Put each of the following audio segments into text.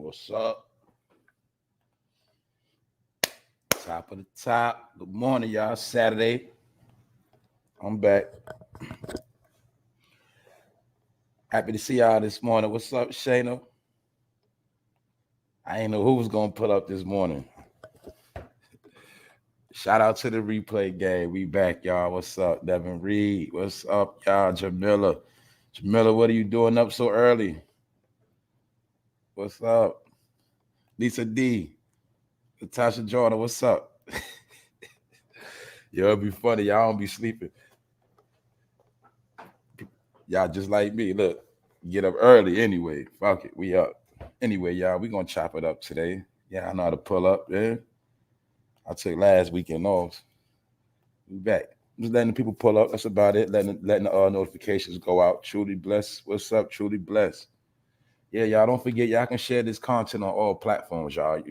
What's up? Top of the top. Good morning, y'all. Saturday. I'm back. Happy to see y'all this morning. What's up, Shayna? I ain't know who was gonna put up this morning. Shout out to the replay game. We back, y'all. What's up, Devin Reed? What's up, y'all? Jamila. Jamila, what are you doing up so early? What's up? Lisa D. Natasha Jordan, what's up? Yo, it'd be funny. Y'all don't be sleeping. Y'all just like me. Look, get up early anyway. Fuck it. We up. Anyway, y'all, we gonna chop it up today. Yeah, I know how to pull up, man. I took last weekend off. We back. Just letting the people pull up. That's about it. Letting the notifications go out. Truly blessed. What's up? Truly blessed. Yeah, y'all don't forget, y'all can share this content on all platforms, y'all.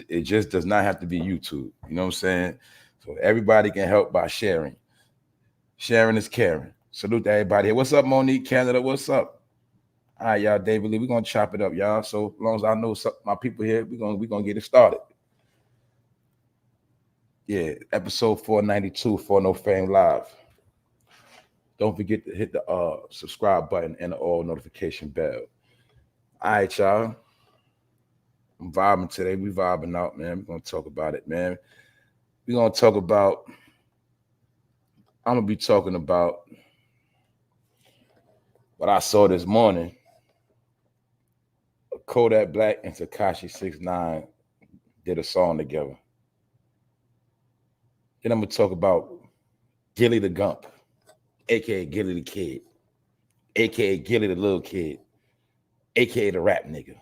It just does not have to be YouTube. You know what I'm saying? So everybody can help by sharing. Sharing is caring. Salute to everybody here. What's up, Monique Canada? What's up? All right, y'all, David Lee. We're gonna chop it up, y'all. So as long as I know my people here, we're gonna get it started. Yeah, episode 492 for No Fame Live. Don't forget to hit the subscribe button and the all notification bell. All right, y'all. I'm vibing today. We vibing out, man. We're gonna talk about it, man. We're gonna talk about. I'm gonna be talking about what I saw this morning. Kodak Black and TEKASHI 6IX9INE did a song together. Then I'm gonna talk about Gillie the Gump, aka Gillie the Kid, aka Gillie the little kid, aka the rap nigga.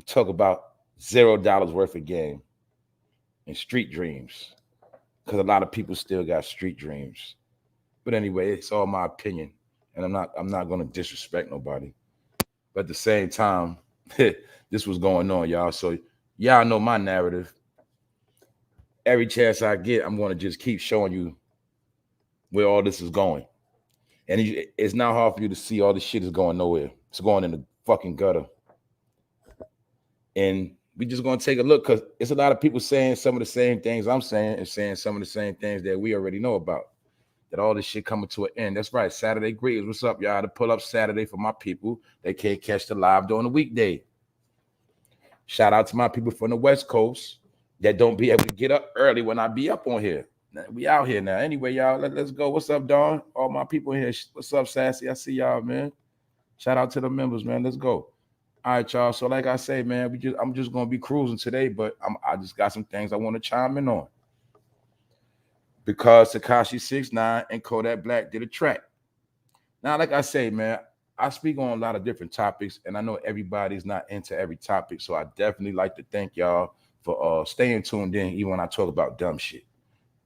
Talk about $0 worth of game and street dreams, because a lot of people still got street dreams. But anyway, it's all my opinion, and I'm not gonna disrespect nobody. But at the same time, this was going on, y'all. So y'all know my narrative. Every chance I get, I'm gonna just keep showing you where all this is going. And it's not hard for you to see all this shit is going nowhere. It's going in the fucking gutter. And we just gonna take a look, because it's a lot of people saying some of the same things I'm saying and saying some of the same things that we already know about. That all this shit coming to an end. That's right. Saturday greetings. What's up, y'all? To pull up Saturday for my people. They can't catch the live during the weekday. Shout out to my people from the West Coast that don't be able to get up early when I be up on here. We out here now. Anyway, y'all, let's go. What's up, Dawn? All my people here. What's up, Sassy? I see y'all, man. Shout out to the members, man. Let's go. All right, y'all. So like I say, man, I'm just gonna be cruising today, but I just got some things I want to chime in on. Because TEKASHI 6IX9INE and Kodak Black did a track. Now, like I say, man, I speak on a lot of different topics, and I know everybody's not into every topic, so I definitely like to thank y'all for staying tuned in, even when I talk about dumb shit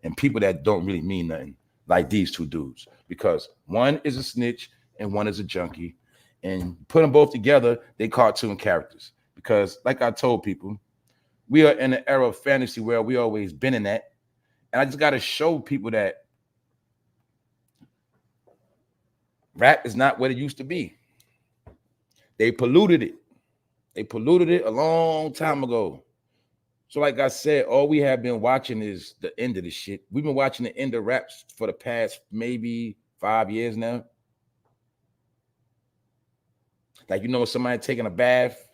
and people that don't really mean nothing, like these two dudes. Because one is a snitch and one is a junkie, and put them both together, they cartoon characters. Because, like I told people, we are in an era of fantasy where we always been in that. And I just got to show people that rap is not what it used to be. They polluted it. They polluted it a long time ago. So like I said, all we have been watching is the end of the shit. We've been watching the end of raps for the past maybe 5 years now. Like, you know, somebody taking a bath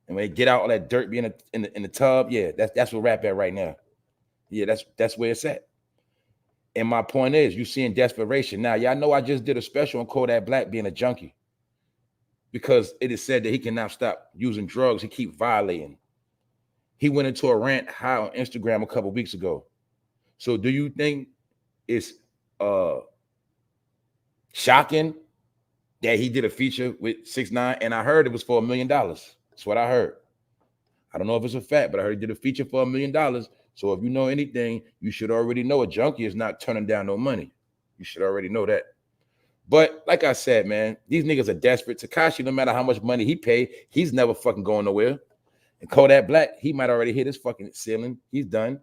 and when they get out, all that dirt being in the tub. Yeah, that's what rap at right now. Yeah, that's where it's at. And my point is, you're seeing desperation. Now, y'all know I just did a special on Kodak Black being a junkie, because it is said that he cannot stop using drugs. He keep violating. He went into a rant high on Instagram a couple weeks ago. So do you think it's shocking that he did a feature with 6IX9INE? And I heard it was for $1 million. That's what I heard. I don't know if it's a fact, but I heard he did a feature for $1 million. So if you know anything, you should already know a junkie is not turning down no money. You should already know that. But like I said, man, these niggas are desperate. TEKASHI, no matter how much money he paid, he's never fucking going nowhere. And Kodak Black, he might already hit his fucking ceiling. He's done.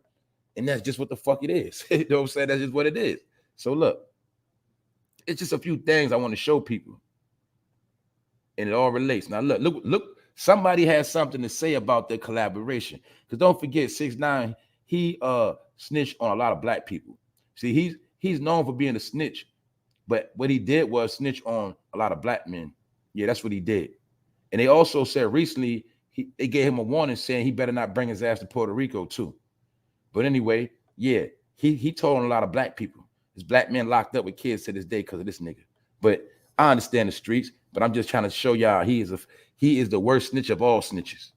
And that's just what the fuck it is. You know what I'm saying? That's just what it is. So look, it's just a few things I want to show people. And it all relates. Now look Somebody has something to say about their collaboration. Because don't forget, 6ix9ine, he snitched on a lot of black people. See, he's known for being a snitch, but what he did was snitch on a lot of black men. Yeah, that's what he did. And they also said recently they gave him a warning saying he better not bring his ass to Puerto Rico too. But anyway, yeah, he told on a lot of black people. There's black men locked up with kids to this day because of this nigga. But I understand the streets, but I'm just trying to show y'all he is the worst snitch of all snitches.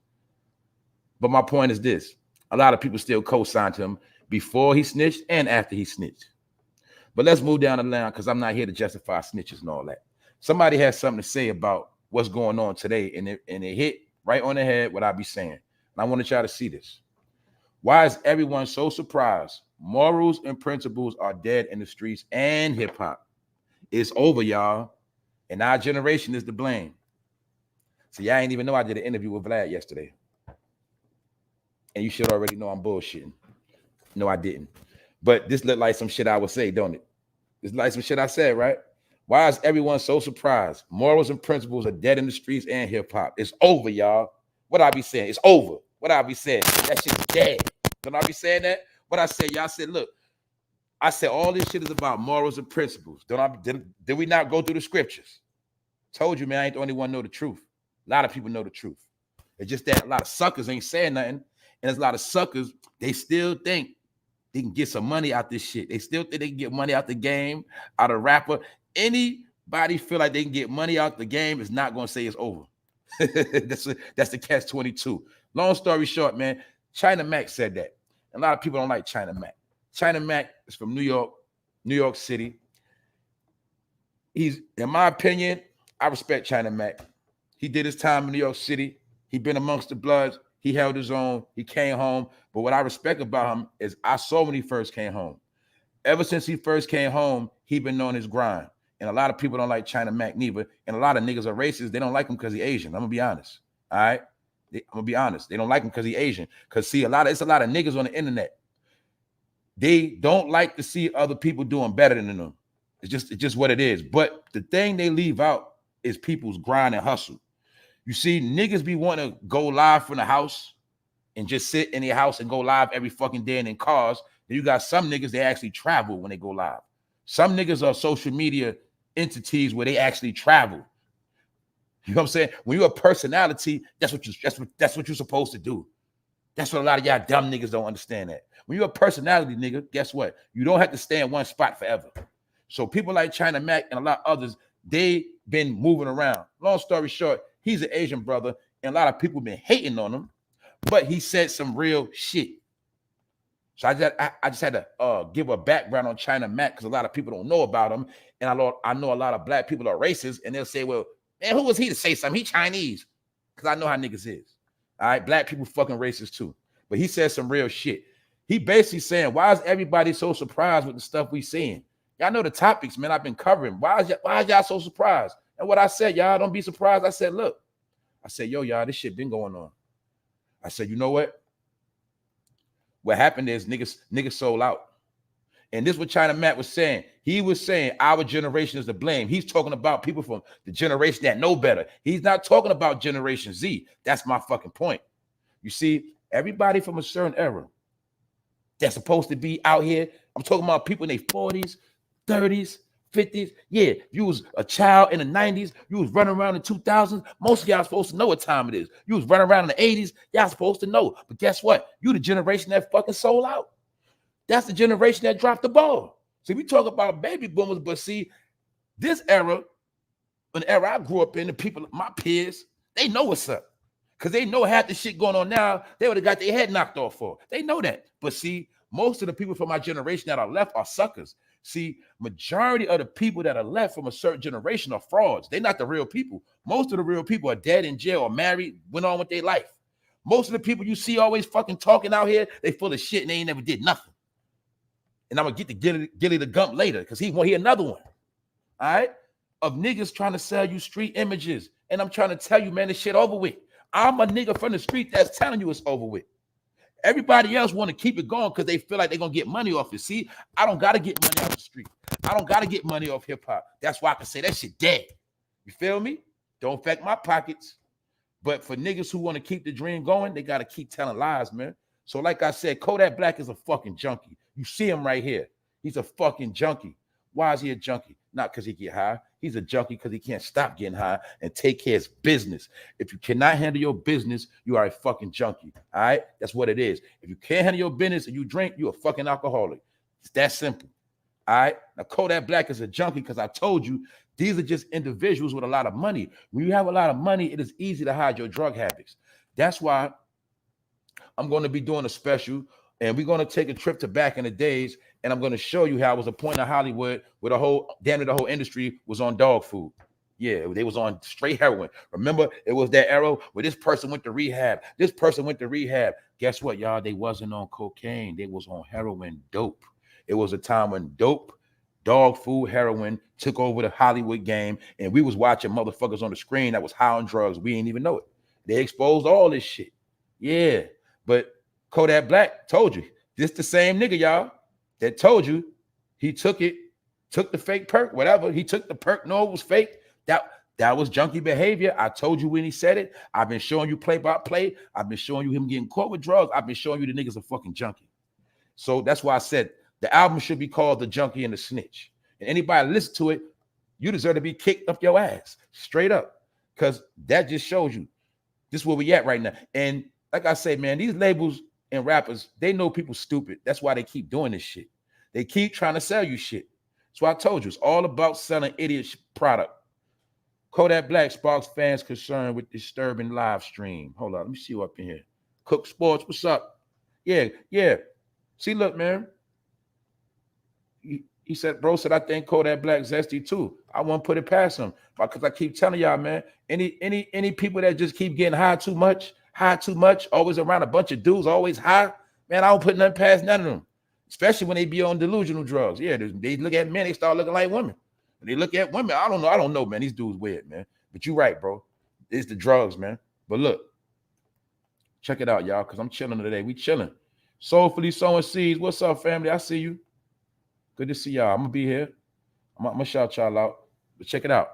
But my point is this: a lot of people still co-signed him before he snitched and after he snitched. But let's move down the line because I'm not here to justify snitches and all that. Somebody has something to say about what's going on today, and it hit right on the head what I be saying. And I want y'all to see this. Why is everyone so surprised? Morals and principles are dead in the streets and hip-hop. It's over, y'all. And our generation is to blame. See, I ain't even know I did an interview with Vlad yesterday. And you should already know I'm bullshitting. No, I didn't. But this looked like some shit I would say, don't it? It's like some shit I said, right? Why is everyone so surprised? Morals and principles are dead in the streets and hip-hop. It's over, y'all. What I be saying? It's over. What I be saying? That shit's dead. Don't I be saying that? What I said, y'all said, look, I said all this shit is about morals and principles. Did we not go through the scriptures? Told you, man, I ain't the only one know the truth. A lot of people know the truth. It's just that a lot of suckers ain't saying nothing. And there's a lot of suckers, they still think they can get some money out this shit. They still think they can get money out the game, out of rapper. Anybody feel like they can get money out the game is not going to say it's over. That's the catch-22. Long story short, man, China Mac said that. A lot of people don't like China Mac. China Mac is from New York City. He's, in my opinion, I respect China Mac. He did his time in New York City. He been amongst the Bloods. He held his own. He came home. But what I respect about him is I saw when he first came home. Ever since he first came home, he been on his grind. And a lot of people don't like China Mac neither. And a lot of niggas are racist. They don't like him because he's Asian. I'm going to be honest. All right? I'm going to be honest. They don't like him because he's Asian. Because, see, it's a lot of niggas on the internet. They don't like to see other people doing better than them. It's just what it is. But the thing they leave out is people's grind and hustle. You see, niggas be wanting to go live from the house and just sit in their house and go live every fucking day and in cars. Then you got some niggas, they actually travel when they go live. Some niggas are social media entities where they actually travel. You know what I'm saying? When you're a personality, that's what you're supposed to do. That's what a lot of y'all dumb niggas don't understand that. When you're a personality, nigga, guess what? You don't have to stay in one spot forever. So people like China Mac and a lot of others, they been moving around. Long story short, he's an Asian brother, and a lot of people been hating on him, but he said some real shit. So I just had to give a background on China Mac because a lot of people don't know about him, and I know a lot of black people are racist, and they'll say, well, man, who was he to say something? He Chinese. Because I know how niggas is. All right, black people fucking racist too. But he said some real shit. He basically saying, why is everybody so surprised with the stuff we seeing? Y'all know the topics, man, I've been covering. Why is y'all so surprised? And what I said, y'all don't be surprised. I said, look, I said, yo, y'all, this shit been going on. I said, you know what? What happened is niggas sold out. And this is what China Mac was saying. He was saying our generation is to blame. He's talking about people from the generation that know better. He's not talking about Generation Z. That's my fucking point. You see, everybody from a certain era that's supposed to be out here, I'm talking about people in their 40s, 30s, 50s. Yeah, you was a child in the 90s. You was running around in the 2000s. Most of y'all supposed to know what time it is. You was running around in the 80s. Y'all supposed to know. But guess what? You the generation that fucking sold out. That's the generation that dropped the ball. See, we talk about baby boomers, but see, this era, an era I grew up in, the people, my peers, they know what's up. Because they know half the shit going on now, they would have got their head knocked off for. They know that. But see, most of the people from my generation that are left are suckers. See, majority of the people that are left from a certain generation are frauds. They're not the real people. Most of the real people are dead, in jail, or married, went on with their life. Most of the people you see always fucking talking out here, they full of shit and they ain't never did nothing. And I'm going to get to Gillie the Gump later because he want to hear another one, all right, of niggas trying to sell you street images. And I'm trying to tell you, man, this shit over with. I'm a nigga from the street that's telling you it's over with. Everybody else want to keep it going because they feel like they're going to get money off it. See, I don't got to get money off the street. I don't got to get money off hip-hop. That's why I can say that shit dead. You feel me? Don't affect my pockets. But for niggas who want to keep the dream going, they got to keep telling lies, man. So like I said, Kodak Black is a fucking junkie. You see him right here. He's a fucking junkie. Why is he a junkie? Not because he get high. He's a junkie because he can't stop getting high and take care of his business. If you cannot handle your business, you are a fucking junkie. All right? That's what it is. If you can't handle your business and you drink, you're a fucking alcoholic. It's that simple. All right? Now, Kodak Black is a junkie because I told you these are just individuals with a lot of money. When you have a lot of money, it is easy to hide your drug habits. That's why I'm going to be doing a special, and we're going to take a trip to back in the days, and I'm going to show you how it was a point in Hollywood where the whole industry was on dog food. Yeah, they was on straight heroin. Remember, it was that era where this person went to rehab. This person went to rehab. Guess what, y'all? They wasn't on cocaine. They was on heroin dope. It was a time when dope, dog food, heroin took over the Hollywood game, and we was watching motherfuckers on the screen that was high on drugs. We didn't even know it. They exposed all this shit. Yeah, but Kodak Black told you. This the same nigga, y'all, that told you he took the fake perk, whatever. He took the perk, no, it was fake. That was junkie behavior. I told you when he said it. I've been showing you play by play. I've been showing you him getting caught with drugs. I've been showing you the niggas a fucking junkie. So that's why I said the album should be called The Junkie and the Snitch. And anybody listen to it, you deserve to be kicked up your ass, straight up. Because that just shows you this is where we at right now. And like I say, man, these labels and rappers, they know people stupid. That's why they keep doing this shit. They keep trying to sell you shit. So I told you, it's all about selling idiot product. Kodak Black sparks fans concerned with disturbing live stream. Hold on, let me see you up in here. Cook Sports, what's up? Yeah. See, look, man. He said, bro said, I think Kodak Black zesty too. I won't put it past him. Because I keep telling y'all, man, any people that just keep getting high too much, always around a bunch of dudes, always high, man, I don't put nothing past none of them. Especially when they be on delusional drugs. Yeah, they look at men, they start looking like women. When they look at women, I don't know, man. These dudes weird, man. But you're right, bro. It's the drugs, man. But look, check it out, y'all, because I'm chilling today. We chilling. Soulfully sowing seeds. What's up, family? I see you. Good to see y'all. I'm going to be here. I'm going to shout y'all out. But check it out.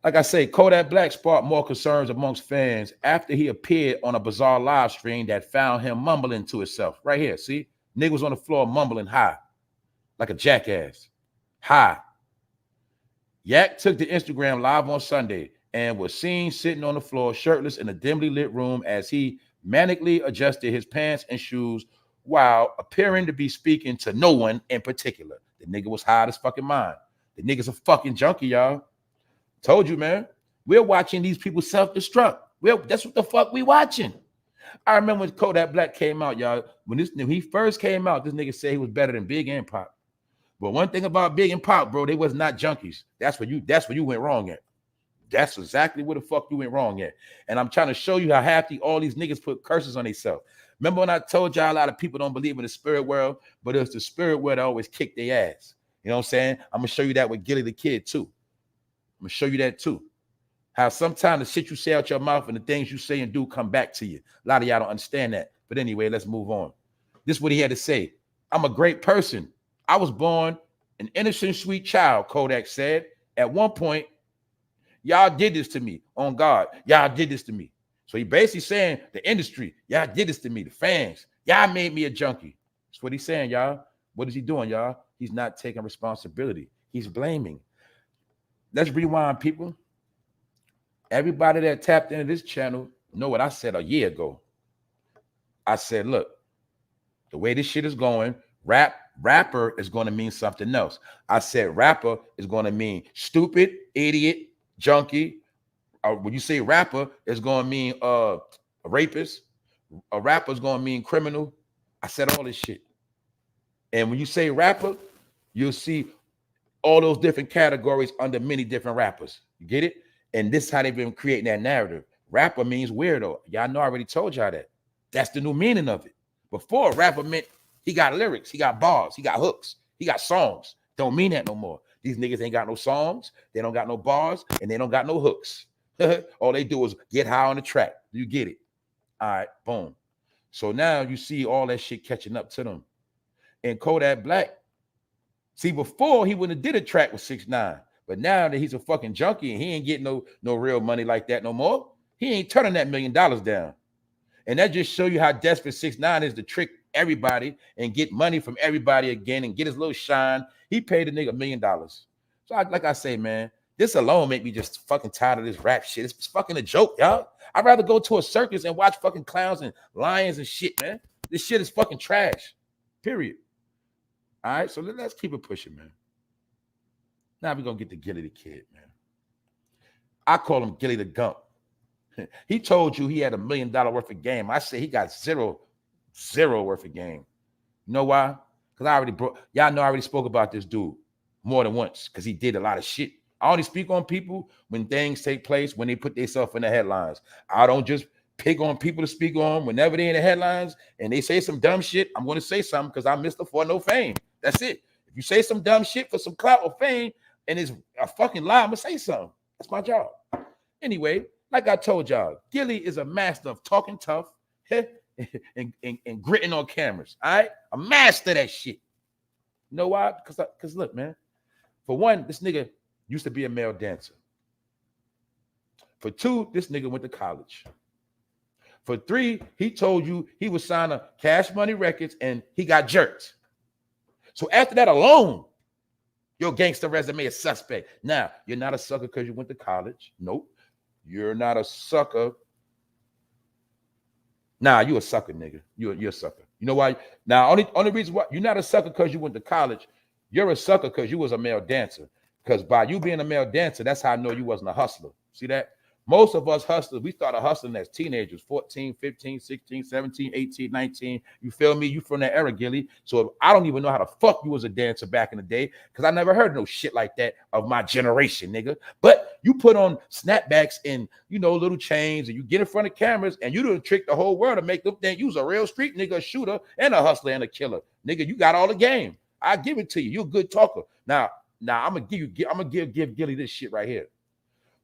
Like I say, Kodak Black sparked more concerns amongst fans after he appeared on a bizarre live stream that found him mumbling to himself. Right here, see? Nigga was on the floor mumbling high, like a jackass. High. Yak took to Instagram live on Sunday and was seen sitting on the floor shirtless in a dimly lit room as he manically adjusted his pants and shoes while appearing to be speaking to no one in particular. The nigga was high out of his fucking mind. The nigga's a fucking junkie, y'all. Told you, man. We're watching these people self-destruct. That's what the fuck we watching. I remember when Kodak Black came out, y'all. When he first came out, this nigga said he was better than Big and Pop. But one thing about Big and Pop, bro, they was not junkies. That's where you went wrong at. That's exactly where the fuck you went wrong at. And I'm trying to show you how all these niggas put curses on themselves. Remember when I told y'all a lot of people don't believe in the spirit world, but it's the spirit world that always kick their ass. You know what I'm saying? I'm going to show you that with Gillie the Kid, too. I'm going to show you that, too. How sometimes the shit you say out your mouth and the things you say and do come back to you. A lot of y'all don't understand that. But anyway, let's move on. This is what he had to say. I'm a great person. I was born an innocent, sweet child, Kodak said. At one point, y'all did this to me. On God, y'all did this to me. So he basically saying the industry, y'all did this to me. The fans, y'all made me a junkie. That's what he's saying, y'all. What is he doing, y'all? He's not taking responsibility. He's blaming. Let's rewind, people. Everybody that tapped into this channel know what I said a year ago. I said, look, the way this shit is going, rapper is going to mean something else. I said rapper is going to mean stupid, idiot, junkie. When you say rapper, it's going to mean a rapist. A rapper is going to mean criminal. I said all this shit. And when you say rapper, you'll see all those different categories under many different rappers. You get it? And this is how they've been creating that narrative. Rapper means weirdo. Y'all know I already told y'all that. That's the new meaning of it. Before, rapper meant he got lyrics, he got bars, he got hooks, he got songs. Don't mean that no more. These niggas ain't got no songs, they don't got no bars, and they don't got no hooks. All they do is get high on the track. You get it? All right, boom. So now you see all that shit catching up to them. And Kodak Black, see, before he wouldn't have did a track with 6ix9ine, but now that he's a fucking junkie and he ain't getting no real money like that no more, He ain't turning that $1 million down. And that just show you how desperate 6ix9ine is to trick everybody and get money from everybody again and get his little shine. He paid the nigga $1 million. So like I say, man, this alone make me just fucking tired of this rap shit. It's fucking a joke, y'all. I'd rather go to a circus and watch fucking clowns and lions and shit, man. This shit is fucking trash. Period. All right, so let's keep it pushing, man. Now we're gonna get to Gillie the Kid, man. I call him Gillie the Gump. He told you he had $1 million worth of game. I say he got zero worth of game. You know why? Because y'all know I already spoke about this dude more than once because he did a lot of shit. I only speak on people when things take place, when they put themselves in the headlines. I don't just pick on people to speak on. Whenever they're in the headlines and they say some dumb shit, I'm going to say something because I'm Mr. For No Fame. That's it. If you say some dumb shit for some clout or fame and it's a fucking lie, I'm going to say something. That's my job. Anyway, like I told y'all, Gillie is a master of talking tough and gritting on cameras. All right? A master of that shit. You know why? Because look, man. For one, this nigga used to be a male dancer. For two, this nigga went to college. For three, he told you he was signing Cash Money Records and he got jerked. So after that alone, your gangster resume is suspect. Now, you're not a sucker because you went to college. Nope. You're not a sucker. Nah, you a sucker, nigga. You're a sucker. You know why? Now, only reason why you're not a sucker because you went to college. You're a sucker because you was a male dancer. Because by you being a male dancer, that's how I know you wasn't a hustler. See that? Most of us hustlers, we started hustling as teenagers, 14, 15, 16, 17, 18, 19. You feel me? You from that era, Gillie. So I don't even know how the fuck you was a dancer back in the day because I never heard no shit like that of my generation, nigga. But you put on snapbacks and, you know, little chains and you get in front of cameras and you done trick the whole world to make them think you was a real street nigga, a shooter and a hustler and a killer. Nigga, you got all the game. I give it to you. You're a good talker. Now I'm gonna give Gillie this shit right here.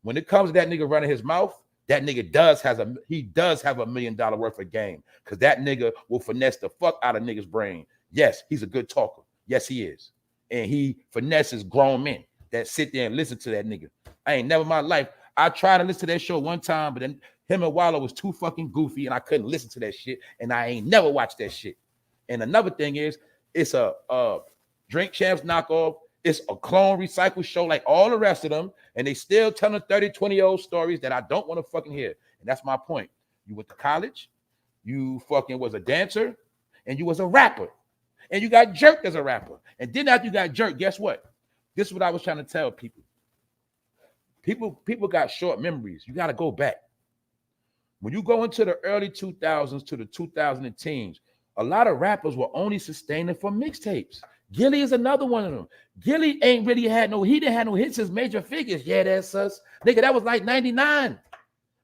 When it comes to that nigga running his mouth, that nigga does have $1 million worth of game because that nigga will finesse the fuck out of niggas' brain. Yes, he's a good talker. Yes, he is. And he finesses grown men that sit there and listen to that nigga. I ain't never in my life. I tried to listen to that show one time, but then him and Wallow was too fucking goofy and I couldn't listen to that shit. And I ain't never watched that shit. And another thing is, it's a Drink Champs knockoff. It's a clone recycle show like all the rest of them, and they still telling 30, 20-year-old stories that I don't want to fucking hear. And that's my point. You went to college, you fucking was a dancer, and you was a rapper, and you got jerked as a rapper. And then after you got jerked, guess what? This is what I was trying to tell people. People got short memories. You got to go back. When you go into the early 2000s to the 2010s, a lot of rappers were only sustaining from mixtapes. Gillie is another one of them. Gillie ain't really he didn't have no hits as Major Figures. Yeah, that's us. Nigga, that was like 99.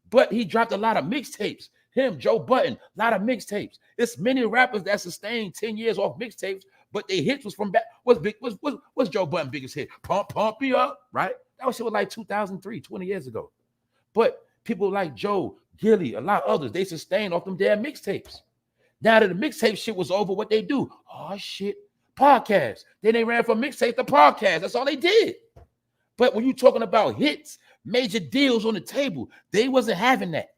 But he dropped a lot of mixtapes. Him, Joe Budden, a lot of mixtapes. It's many rappers that sustained 10 years off mixtapes, but their hits was from back. What's Joe Budden's biggest hit? Pump Me Up, right? That was shit was like 2003, 20 years ago. But people like Joe, Gillie, a lot of others, they sustained off them damn mixtapes. Now that the mixtape shit was over, what they do? Oh, shit. Podcast. Then they ran from mixtape to podcast. That's all they did. But when you talking about hits, major deals on the table, they wasn't having that.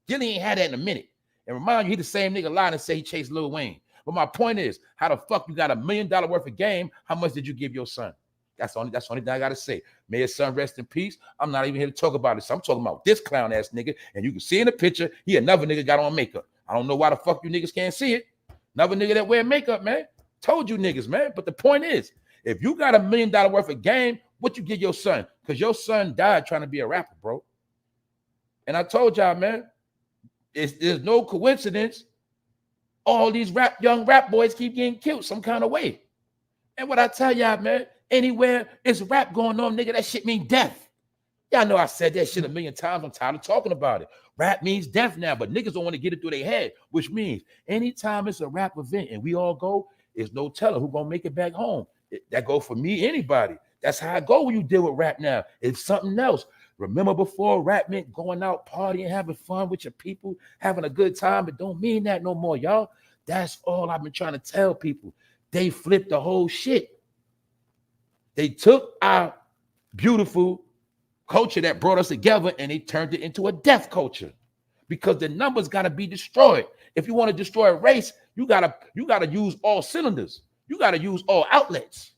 Gillie ain't had that in a minute. And remind you, he the same nigga lying and say he chased Lil Wayne. But my point is, how the fuck you got $1 million worth of game? How much did you give your son? That's the only thing I gotta say. May his son rest in peace. I'm not even here to talk about it. So I'm talking about this clown ass nigga. And you can see in the picture, he another nigga got on makeup. I don't know why the fuck you niggas can't see it. Another nigga that wear makeup, man. Told you niggas, man. But the point is, if you got $1 million worth of game, what you give your son? Because your son died trying to be a rapper, bro. And I told y'all, man, there's no coincidence. All these young rap boys keep getting killed some kind of way. And what I tell y'all, man, anywhere it's rap going on, nigga, that shit mean death. Y'all know I said that shit 1,000,000 times. I'm tired of talking about it. Rap means death now, but niggas don't want to get it through their head, which means anytime it's a rap event and we all go, there's no telling who gonna make it back home. That go for me, anybody. That's how I go when you deal with rap now. It's something else. Remember before, rap meant going out, partying, having fun with your people, having a good time. It don't mean that no more, y'all. That's all I've been trying to tell people. They flipped the whole shit. They took our beautiful culture that brought us together and they turned it into a death culture. because the numbers got to be destroyed. If you want to destroy a race, you gotta use all cylinders. You got to use all outlets.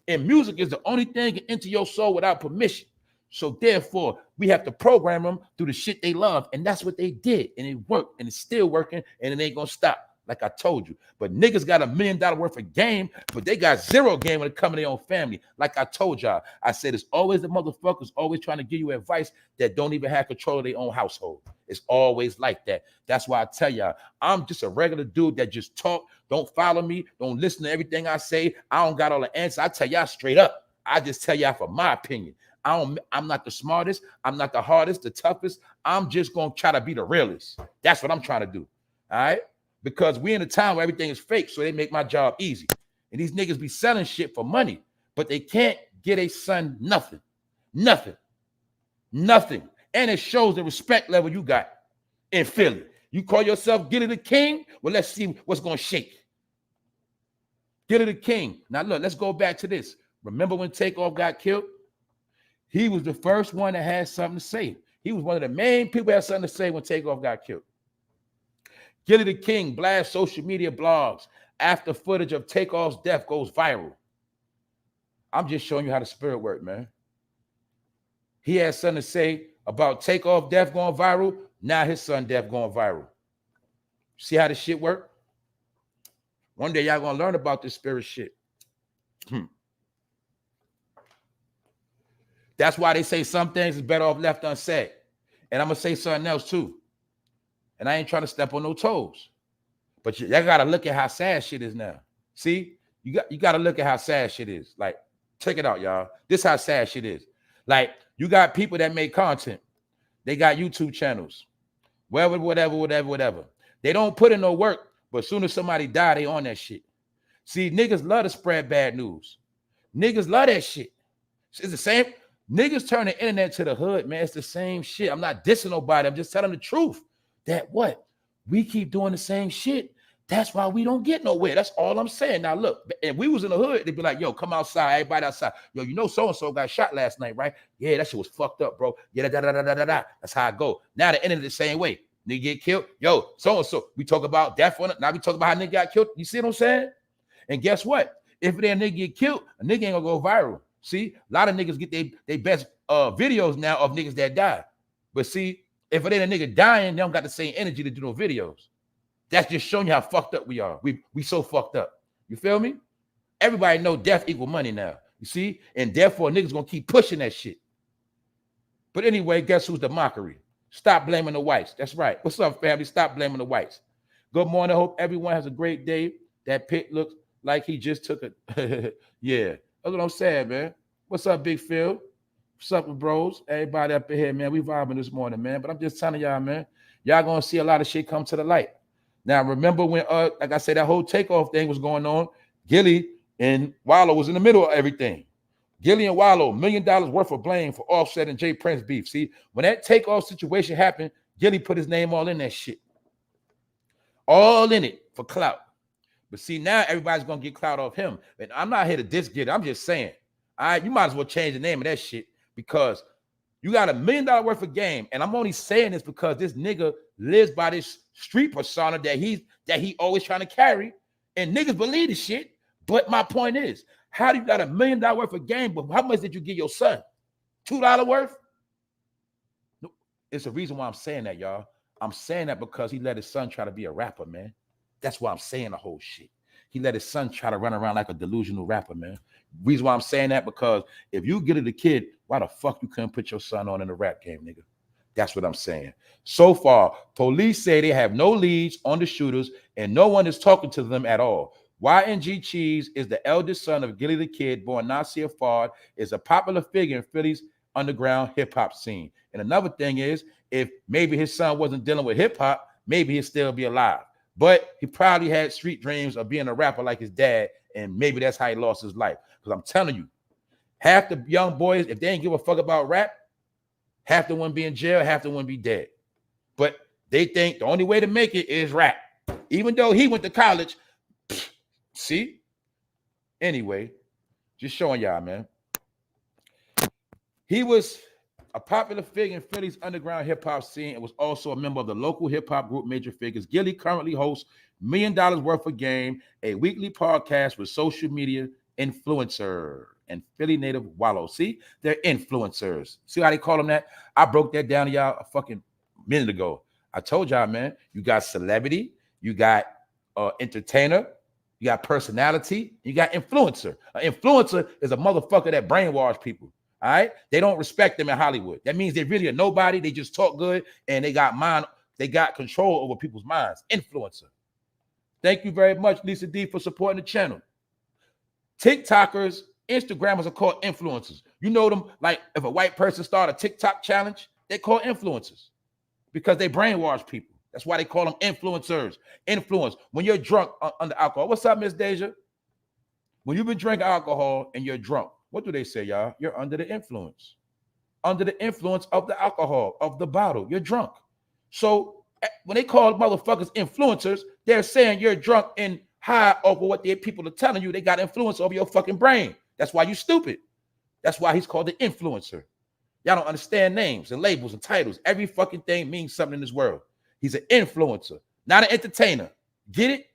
And music is the only thing that can enter your soul without permission. So therefore, we have to program them through the shit they love. And that's what they did. And it worked. And it's still working. And it ain't going to stop. Like I told you. But niggas got $1 million worth of game, but they got zero game when it comes to their own family. Like I told y'all. I said it's always the motherfuckers always trying to give you advice that don't even have control of their own household. It's always like that. That's why I tell y'all, I'm just a regular dude that just talk. Don't follow me. Don't listen to everything I say. I don't got all the answers. I tell y'all straight up. I just tell y'all for my opinion. I'm not the smartest. I'm not the hardest, the toughest. I'm just going to try to be the realest. That's what I'm trying to do. All right? Because we in a time where everything is fake, so they make my job easy. And these niggas be selling shit for money, but they can't get a son nothing. Nothing. Nothing. And it shows the respect level you got in Philly. You call yourself Gillie the King? Well, let's see what's going to shake. Gillie the King. Now, look, let's go back to this. Remember when Takeoff got killed? He was the first one that had something to say. He was one of the main people that had something to say when Takeoff got killed. Gillie the King blasts social media blogs after footage of Takeoff's death goes viral. I'm just showing you how the spirit worked, man. He had something to say about Takeoff death going viral. Now his son death going viral. See how this shit work? One day y'all gonna learn about this spirit shit. That's why they say some things is better off left unsaid. And I'm gonna say something else too. And I ain't trying to step on no toes. But y'all gotta look at how sad shit is now. See? You gotta look at how sad shit is. Like, check it out, y'all. This how sad shit is. Like, you got people that make content. They got YouTube channels. Whatever. They don't put in no work, but as soon as somebody die, they on that shit. See, niggas love to spread bad news. Niggas love that shit. It's the same. Niggas turn the internet to the hood, man. It's the same shit. I'm not dissing nobody. I'm just telling the truth. That what? We keep doing the same shit. That's why we don't get nowhere. That's all I'm saying. Now, look, if we was in the hood, they'd be like, yo, come outside. Everybody outside. Yo, you know so-and-so got shot last night, right? Yeah, that shit was fucked up, bro. Yeah, da-da-da-da-da-da. That's how I go. Now the internet the same way. Nigga get killed. Yo, so-and-so. We talk about death on it. Now we talk about how nigga got killed. You see what I'm saying? And guess what? If it ain't a nigga get killed, a nigga ain't gonna go viral. See, a lot of niggas get they best videos now of niggas that die. But see, if it ain't a nigga dying, they don't got the same energy to do no videos. That's just showing you how fucked up we are. We so fucked up. You feel me? Everybody know death equal money now. You see? And therefore, niggas gonna keep pushing that shit. But anyway, guess who's the mockery? Stop blaming the whites. That's right. What's up, family? Stop blaming the whites. Good morning. I hope everyone has a great day. That pit looks like he just took it. Yeah. That's what I'm saying, man. What's up, Big Phil? What's up, bros? Everybody up in here, man. We vibing this morning, man. But I'm just telling y'all, man, y'all gonna see a lot of shit come to the light. Now, remember when, like I said, that whole Takeoff thing was going on, Gillie and Wallow was in the middle of everything. Gillie and Wallow, $1 million worth of blame for Offset and Jay Prince beef. See, when that Takeoff situation happened, Gillie put his name all in that shit. All in it for clout. But see, now everybody's going to get clout off him. And I'm not here to diss Gillie. I'm just saying, all right, you might as well change the name of that shit because you got $1 million worth of game. And I'm only saying this because this nigga lives by this street persona that he always trying to carry. And niggas believe this shit. But my point is, how do you got $1 million worth of game, but how much did you give your son? $2 worth? No, it's a reason why I'm saying that, y'all. I'm saying that because he let his son try to be a rapper, man. That's why I'm saying the whole shit. He let his son try to run around like a delusional rapper, man. Reason why I'm saying that, because if you get it a kid, why the fuck you couldn't put your son on in the rap game, nigga? That's what I'm saying. So far, police say they have no leads on the shooters and no one is talking to them at all. YNG Cheese is the eldest son of Gillie the Kid, born Nasir Fard, is a popular figure in Philly's underground hip-hop scene. And another thing is, if maybe his son wasn't dealing with hip-hop, maybe he'd still be alive. But he probably had street dreams of being a rapper like his dad, and maybe that's how he lost his life. Because I'm telling you, half the young boys, if they ain't give a fuck about rap, half the one be in jail, half the one be dead. But they think the only way to make it is rap. Even though he went to college, see? Anyway, just showing y'all, man. He was A popular figure in Philly's underground hip-hop scene and was also a member of the local hip-hop group Major Figures, Gillie currently hosts $1 million worth of game, a weekly podcast with social media influencer and Philly native Wallow. See, they're influencers. See how they call them that? I broke that down to y'all a fucking minute ago. I told y'all, man, you got celebrity, you got entertainer, you got personality, you got influencer. An influencer is a motherfucker that brainwash people. All right, they don't respect them in Hollywood. That means they really are nobody. They just talk good and they got control over people's minds. Influencer. Thank you very much, Lisa D, for supporting the channel. TikTokers, Instagrammers are called influencers. You know them, like if a white person start a TikTok challenge, they call influencers because they brainwash people. That's why they call them influencers. Influence. When you're drunk under alcohol. What's up, Miss Deja? When you've been drinking alcohol and you're drunk, what do they say, y'all? You're under the influence. Under the influence of the alcohol, of the bottle. You're drunk. So when they call motherfuckers influencers, they're saying you're drunk and high over what their people are telling you. They got influence over your fucking brain. That's why you're stupid. That's why he's called the influencer. Y'all don't understand names and labels and titles. Every fucking thing means something in this world. He's an influencer, not an entertainer. Get it?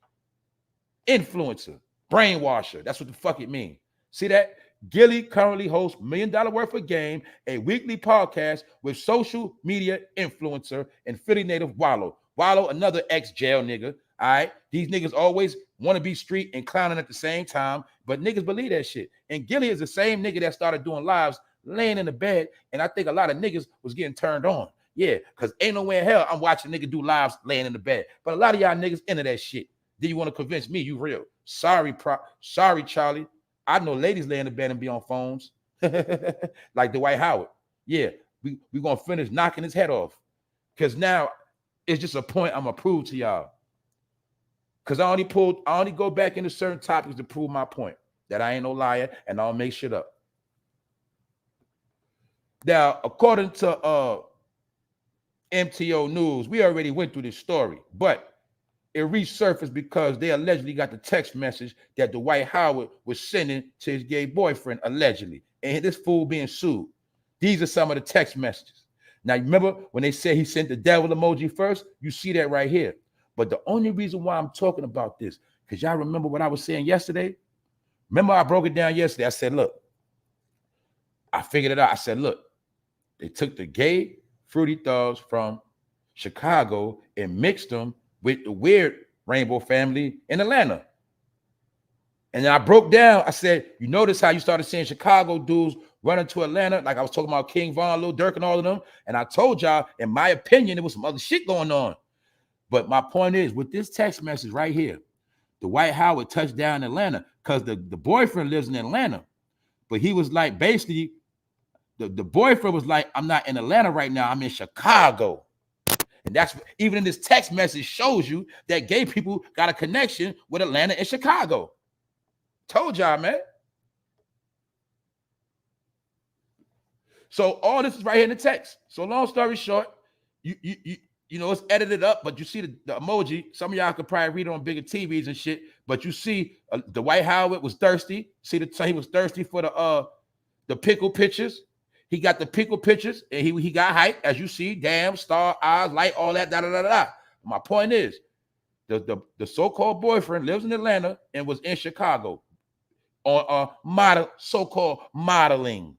Influencer, brainwasher. That's what the fuck it means. See that? Gillie currently hosts $1 million worth of game, a weekly podcast with social media influencer and Philly native Wallow. Wallow, another ex-jail nigga. All right. These niggas always want to be street and clowning at the same time, but niggas believe that shit. And Gillie is the same nigga that started doing lives laying in the bed, and I think a lot of niggas was getting turned on. Yeah, because ain't no way in hell I'm watching a nigga do lives laying in the bed. But a lot of y'all niggas into that shit. Then you want to convince me you real. Sorry, Charlie. I know ladies lay in the bed and be on phones. Like Dwight Howard. Yeah, we going to finish knocking his head off. Because now it's just a point I'm going to prove to y'all. Because I only go back into certain topics to prove my point. That I ain't no liar and I don't make shit up. Now, according to MTO News, we already went through this story, but it resurfaced because they allegedly got the text message that Dwight Howard was sending to his gay boyfriend, allegedly, and this fool being sued. These are some of the text messages. Now, remember when they said he sent the devil emoji first? You see that right here. But the only reason why I'm talking about this, because y'all remember what I was saying yesterday? Remember I broke it down yesterday? I said, look, I figured it out. I said, look, they took the gay Fruity Thugs from Chicago and mixed them with the weird Rainbow family in Atlanta. And then I broke down, I said, you notice how you started seeing Chicago dudes running to Atlanta, like I was talking about King Von, Lil Durk, and all of them. And I told y'all, in my opinion, there was some other shit going on. But my point is, with this text message right here, Dwight Howard touched down in Atlanta because the boyfriend lives in Atlanta. But he was like, basically, the boyfriend was like, I'm not in Atlanta right now, I'm in Chicago. And that's even in this text message shows you that gay people got a connection with Atlanta and Chicago. Told y'all, man. So all this is right here in the text. So long story short, you know, it's edited up, but you see the emoji. Some of y'all could probably read it on bigger TVs and shit. But you see Dwight Howard was thirsty. See he was thirsty for the pickle pictures. He got the pickle pictures and he got hype, as you see, damn, star, eyes, light, all that, da. My point is, the so-called boyfriend lives in Atlanta and was in Chicago on so-called modeling.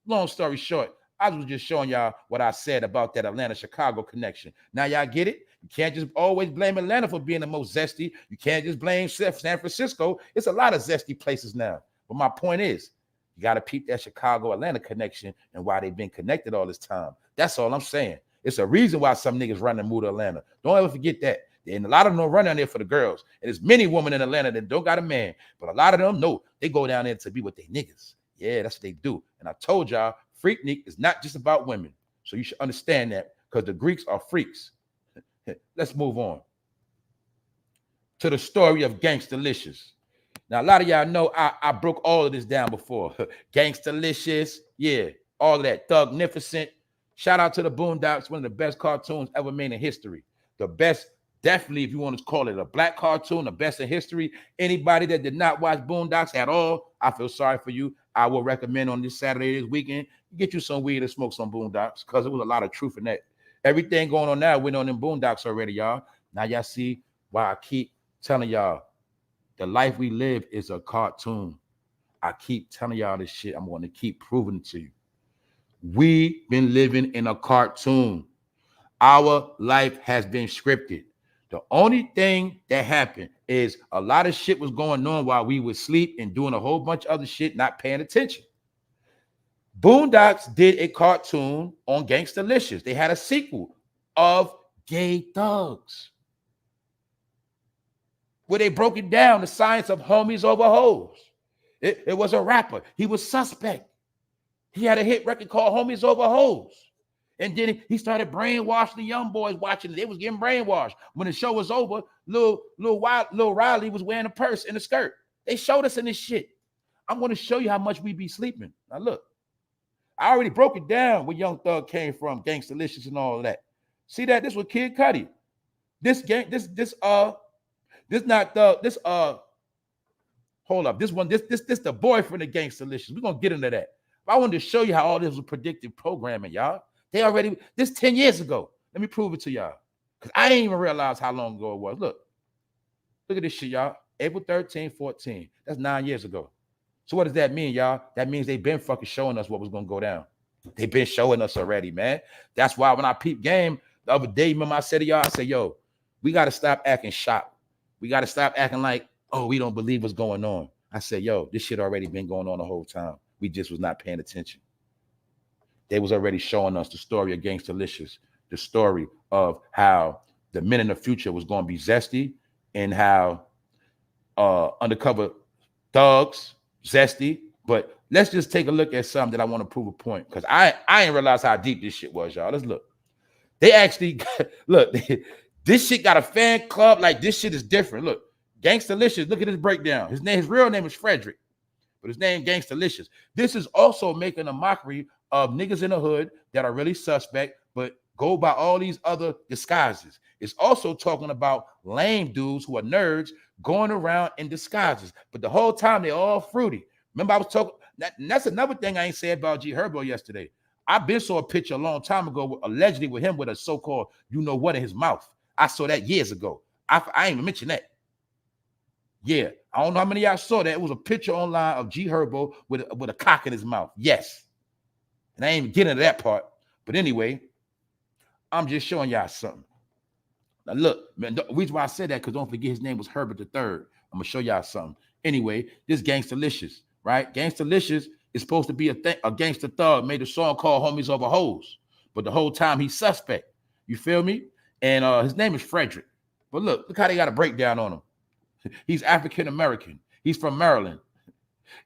Long story short, I was just showing y'all what I said about that Atlanta-Chicago connection. Now y'all get it? You can't just always blame Atlanta for being the most zesty. You can't just blame San Francisco. It's a lot of zesty places now. But my point is, you got to peep that Chicago-Atlanta connection and why they've been connected all this time. That's all I'm saying. It's a reason why some niggas run and move to Atlanta. Don't ever forget that. And a lot of them don't run down there for the girls. And there's many women in Atlanta that don't got a man. But a lot of them, no, they go down there to be with their niggas. Yeah, that's what they do. And I told y'all, Freaknik is not just about women. So you should understand that because the Greeks are freaks. Let's move on to the story of Gangstalicious. Now, a lot of y'all know I broke all of this down before. Gangstalicious, yeah, all of that. Thugnificent. Shout out to the Boondocks, one of the best cartoons ever made in history. The best, definitely, if you want to call it a black cartoon, the best in history. Anybody that did not watch Boondocks at all, I feel sorry for you. I will recommend on this Saturday, this weekend, get you some weed and smoke some boondocks, because there was a lot of truth in that. Everything going on now went on them boondocks already, y'all. Now y'all see why I keep telling y'all the life we live is a cartoon. I keep telling y'all this shit. I'm going to keep proving it to you. We've been living in a cartoon. Our life has been scripted. The only thing that happened is a lot of shit was going on while we would sleep and doing a whole bunch of other shit, not paying attention. Boondocks did a cartoon on Gangstalicious. They had a sequel of Gay Thugs, where they broke it down, the science of homies over hoes. It was a rapper. He was suspect. He had a hit record called Homies Over Hoes. And then he started brainwashing the young boys watching it. They was getting brainwashed. When the show was over, Lil Riley was wearing a purse and a skirt. They showed us in this shit. I'm going to show you how much we be sleeping. Now look, I already broke it down where Young Thug came from, Gangstalicious and all of that. See that? This was Kid Cudi. Hold up. This the boyfriend of Gangstalicious. We're gonna get into that. But I wanted to show you how all this was predictive programming, y'all. They already, this 10 years ago. Let me prove it to y'all. Because I didn't even realize how long ago it was. Look at this shit, y'all. April 13, 14. That's 9 years ago. So what does that mean, y'all? That means they've been fucking showing us what was gonna go down. They've been showing us already, man. That's why when I peeped game the other day, remember I said to y'all, I said, yo, we got to stop acting shocked. We got to stop acting like, oh, we don't believe what's going on. I said, yo, this shit already been going on the whole time. We just was not paying attention. They was already showing us the story of Gangstalicious, the story of how the men in the future was going to be zesty, and how undercover thugs, zesty. But let's just take a look at something that I want to prove a point, because I didn't realize how deep this shit was, y'all. Let's look. They actually, look, this shit got a fan club. Like, this shit is different. Look, Gangstalicious, look at his breakdown. His real name is Frederick, but his name Gangstalicious. This is also making a mockery of niggas in the hood that are really suspect, but go by all these other disguises. It's also talking about lame dudes who are nerds going around in disguises, but the whole time they're all fruity. Remember I was talking, that's another thing I ain't said about G Herbo yesterday. I've been saw a picture a long time ago, allegedly with him with a so-called you know what in his mouth. I saw that years ago. I ain't even mention that. Yeah, I don't know how many of y'all saw that. It was a picture online of G Herbo with a cock in his mouth. Yes. And I ain't even getting to that part. But anyway, I'm just showing y'all something. Now look, man, the reason why I said that, because don't forget his name was Herbert III. I'm going to show y'all something. Anyway, this Gangstalicious, right? Gangstalicious is supposed to be a gangster thug, made a song called Homies Over Hoes. But the whole time he's suspect. You feel me? And his name is Frederick. But look how they got a breakdown on him. He's African-American. He's from Maryland.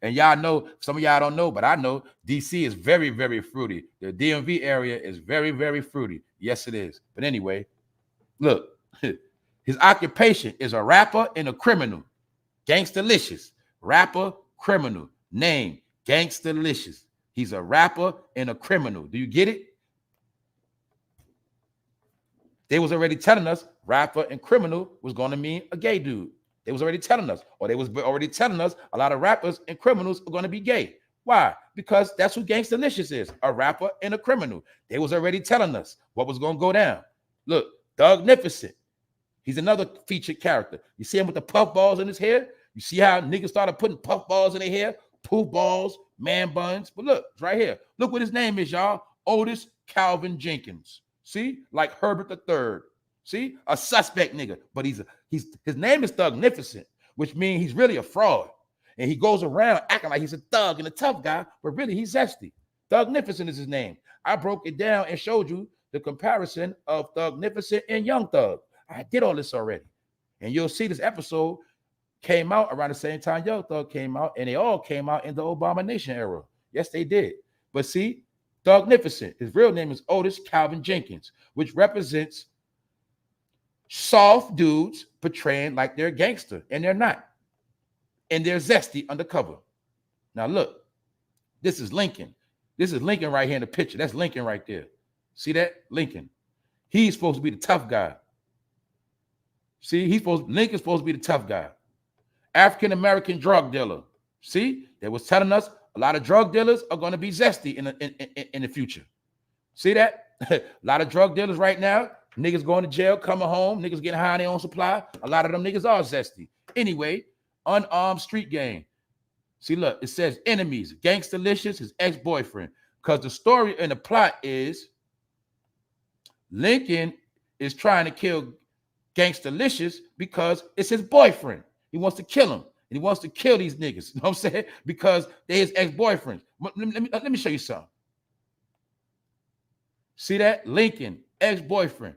And y'all know, some of y'all don't know, but I know DC is very, very fruity. The DMV area is very, very fruity. Yes, it is. But anyway, look, his occupation is a rapper and a criminal. Gangstalicious. Rapper, criminal. Name, Gangstalicious. He's a rapper and a criminal. Do you get it? They was already telling us rapper and criminal was going to mean a gay dude. They was already telling us, or they was already telling us a lot of rappers and criminals are going to be gay. Why? Because that's who Gangstalicious is, a rapper and a criminal. They was already telling us what was going to go down. Look, Thugnificent. He's another featured character. You see him with the puff balls in his hair? You see how niggas started putting puff balls in their hair? Poof balls, man buns. But look, it's right here. Look what his name is, y'all. Otis Calvin Jenkins. See? Like Herbert III. See? A suspect nigga. But his name is Thugnificent, which means he's really a fraud. And he goes around acting like he's a thug and a tough guy, but really he's zesty. Thugnificent is his name. I broke it down and showed you the comparison of Thugnificent and Young Thug. I did all this already. And you'll see this episode came out around the same time Young Thug came out, and they all came out in the Abomination era. Yes, they did. But see, Thugnificent, his real name is Otis Calvin Jenkins, which represents soft dudes portraying like they're gangster, and they're not. And they're zesty undercover. Now look, this is Lincoln. This is Lincoln right here in the picture. That's Lincoln right there. See that? Lincoln. He's supposed to be the tough guy. See, Lincoln's supposed to be the tough guy. African-American drug dealer. See, they was telling us A lot of drug dealers are going to be zesty in the future. See that? A lot of drug dealers right now, niggas going to jail, coming home, niggas getting high on their own supply. A lot of them niggas are zesty. Anyway, unarmed street gang. See, look, it says enemies. Gangstalicious, his ex-boyfriend. Because the story and the plot is Lincoln is trying to kill Gangstalicious because it's his boyfriend. He wants to kill him. And he wants to kill these niggas. You know what I'm saying? Because they're his ex-boyfriends. Let me show you something. See that? Lincoln, ex-boyfriend.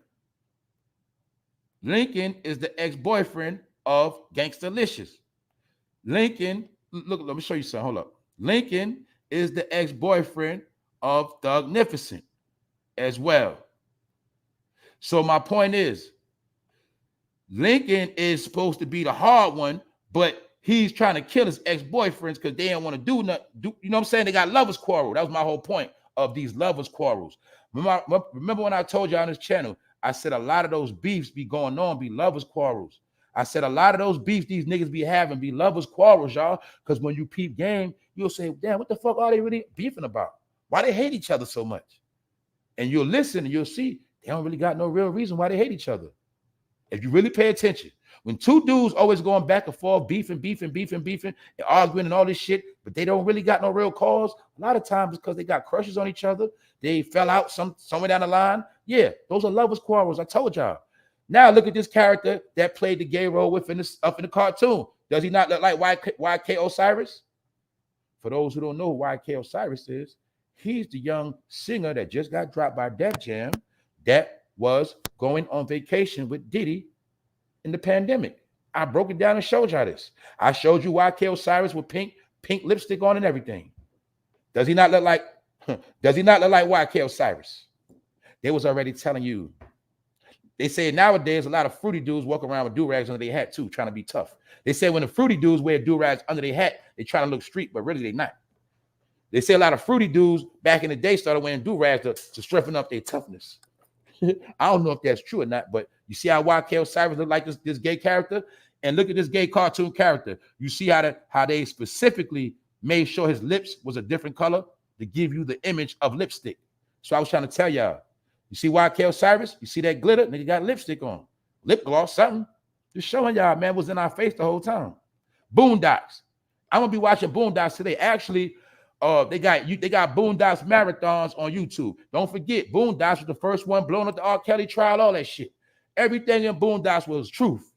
Lincoln is the ex-boyfriend of Gangstalicious. Lincoln, look, let me show you something. Hold up. Lincoln is the ex-boyfriend of Thugnificent as well. So my point is, Lincoln is supposed to be the hard one, but he's trying to kill his ex-boyfriends because they don't want to do nothing. You know what I'm saying? They got lovers quarrel. That was my whole point of these lovers quarrels. Remember when I told you on this channel, I said a lot of those beefs be going on, be lovers quarrels. I said a lot of those beefs these niggas be having be lovers quarrels, y'all. Because when you peep game, you'll say, damn, what the fuck are they really beefing about? Why they hate each other so much? And you'll listen and you'll see they don't really got no real reason why they hate each other. If you really pay attention, when two dudes always going back and forth, beefing, and arguing and all this shit, but they don't really got no real cause, a lot of times it's because they got crushes on each other. They fell out somewhere down the line. Yeah, those are lovers quarrels. I told y'all. Now look at this character that played the gay role within up in the cartoon. Does he not look like YK Osiris? For those who don't know who YK Osiris is, he's the young singer that just got dropped by Def Jam that was going on vacation with Diddy in the pandemic. I broke it down and showed y'all this. I showed you YK Osiris with pink lipstick on and everything. Does he not look like YK Osiris? They was already telling you. They say nowadays a lot of fruity dudes walk around with do-rags under their hat too, trying to be tough. They say when the fruity dudes wear do-rags under their hat, they trying to look street, but really they not. They say a lot of fruity dudes back in the day started wearing do-rags to strengthen up their toughness. I don't know if that's true or not, but you see how YK Osiris look like this gay character? And look at this gay cartoon character. You see how they specifically made sure his lips was a different color to give you the image of lipstick. So I was trying to tell y'all. You see YK Osiris? You see that glitter? Nigga got lipstick on. Lip gloss, something. Just showing y'all, man, was in our face the whole time. Boondocks. I'm going to be watching Boondocks today. Actually, they got Boondocks marathons on YouTube. Don't forget, Boondocks was the first one blowing up the R. Kelly trial, all that shit. Everything in Boondocks was truth.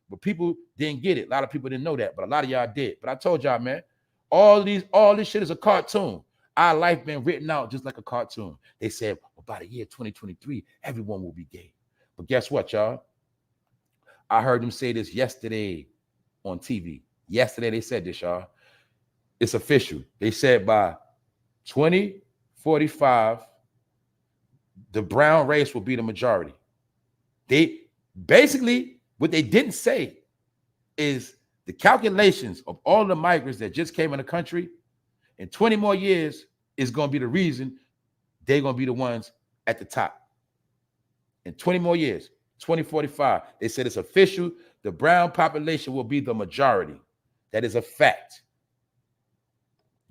But people didn't get it. A lot of people didn't know that, but a lot of y'all did. But I told y'all, man, all this shit is a cartoon. Our life been written out just like a cartoon. They said, well, by the year 2023, everyone will be gay. But guess what, y'all? I heard them say this yesterday on TV. Yesterday they said this, y'all. It's official. They said by 2045, the brown race will be the majority. They basically, what they didn't say is the calculations of all the migrants that just came in the country in 20 more years is going to be the reason they're going to be the ones at the top. In 20 more years, 2045, they said it's official. The brown population will be the majority. That is a fact.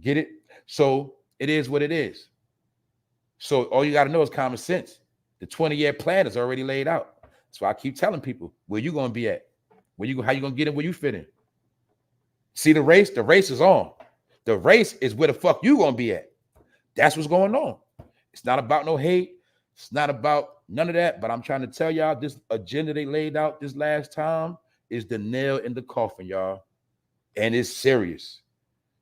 Get it? So it is what it is. So all you got to know is common sense. The 20-year plan is already laid out. That's why I keep telling people, where you going to be at? How you going to get in where you fit in? See the race? The race is on. The race is where the fuck you gonna be at. That's what's going on. It's not about no hate. It's not about none of that. But I'm trying to tell y'all, this agenda they laid out this last time is the nail in the coffin, y'all. And it's serious.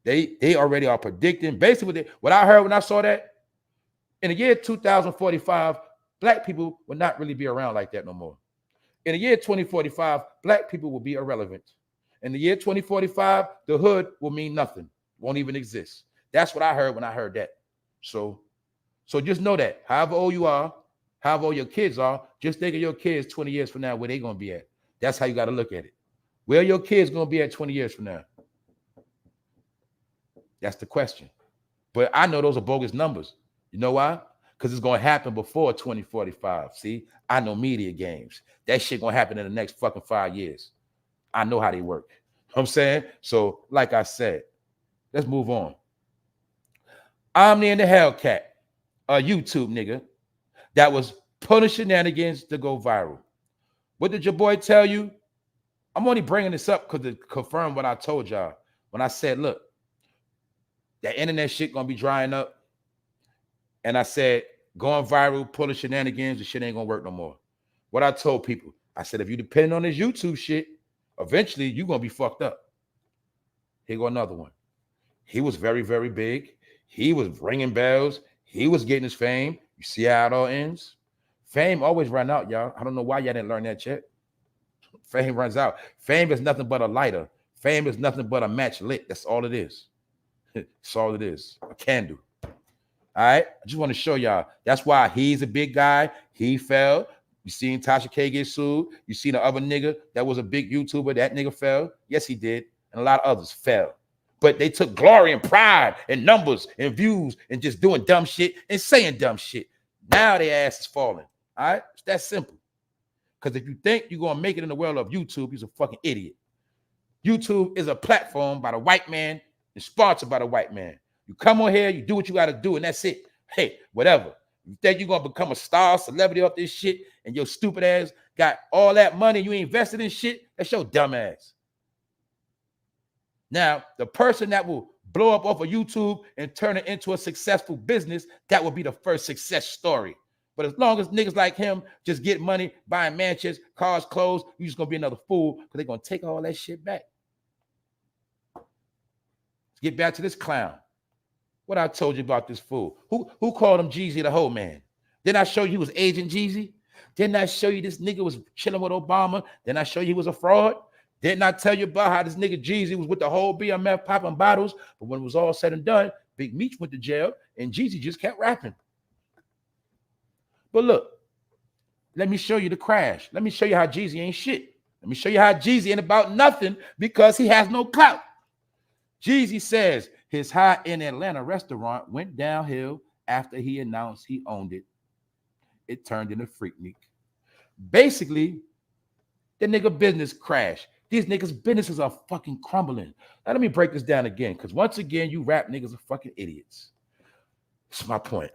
They already are predicting. Basically, what I heard when I saw that, in the year 2045, black people will not really be around like that no more. In the year 2045, black people will be irrelevant. In the year 2045, the hood will mean nothing. Won't even exist. That's what I heard when I heard that. So just know that. However old you are, however old your kids are, just think of your kids 20 years from now, where they going to be at. That's how you got to look at it. Where are your kids going to be at 20 years from now? That's the question. But I know those are bogus numbers. You know why? Because it's going to happen before 2045. See, I know media games. That shit going to happen in the next fucking 5 years. I know how they work. You know what I'm saying? So like I said, let's move on. Omni and the Hellcat, a YouTube nigga that was pulling shenanigans to go viral. What did your boy tell you? I'm only bringing this up because to confirm what I told y'all when I said, look, that internet shit gonna be drying up. And I said, going viral, pulling shenanigans, the shit ain't gonna work no more. What I told people, I said, if you depend on this YouTube shit, eventually you're gonna be fucked up. Here go another one. He was very, very big. He was ringing bells. He was getting his fame. You see how it all ends? Fame always run out, y'all. I don't know why y'all didn't learn that yet. Fame runs out. Fame is nothing but a lighter. Fame is nothing but a match lit. That's all it is. That's all it is. A candle. All right. I just want to show y'all. That's why he's a big guy. He fell. You seen Tasha K get sued. You seen the other nigga that was a big YouTuber. That nigga fell. Yes, he did. And a lot of others fell. But they took glory and pride and numbers and views and just doing dumb shit and saying dumb shit. Now their ass is falling. All right. It's that simple. Because if you think you're going to make it in the world of YouTube, you're a fucking idiot. YouTube is a platform by the white man and sponsored by the white man. You come on here, you do what you got to do, and that's it. Hey, whatever. You think you're going to become a star, celebrity off this shit, and your stupid ass got all that money, you ain't invested in shit, that's your dumb ass. Now, the person that will blow up off of YouTube and turn it into a successful business, that will be the first success story. But as long as niggas like him just get money, buying mansions, cars, clothes, you're just going to be another fool because they're going to take all that shit back. Let's get back to this clown. What I told you about this fool. Who called him Jeezy the whole man? Didn't I show you he was Agent Jeezy? Didn't I show you this nigga was chilling with Obama? Didn't I show you he was a fraud? Didn't I tell you about how this nigga Jeezy was with the whole BMF popping bottles? But when it was all said and done, Big Meech went to jail and Jeezy just kept rapping. But look, let me show you the crash. Let me show you how Jeezy ain't shit. Let me show you how Jeezy ain't about nothing because he has no clout. Jeezy says his high-end Atlanta restaurant went downhill after he announced he owned it. It turned into Freaknik. Basically, the nigga business crashed. These niggas' businesses are fucking crumbling. Now, let me break this down again, because once again, you rap niggas are fucking idiots. That's my point.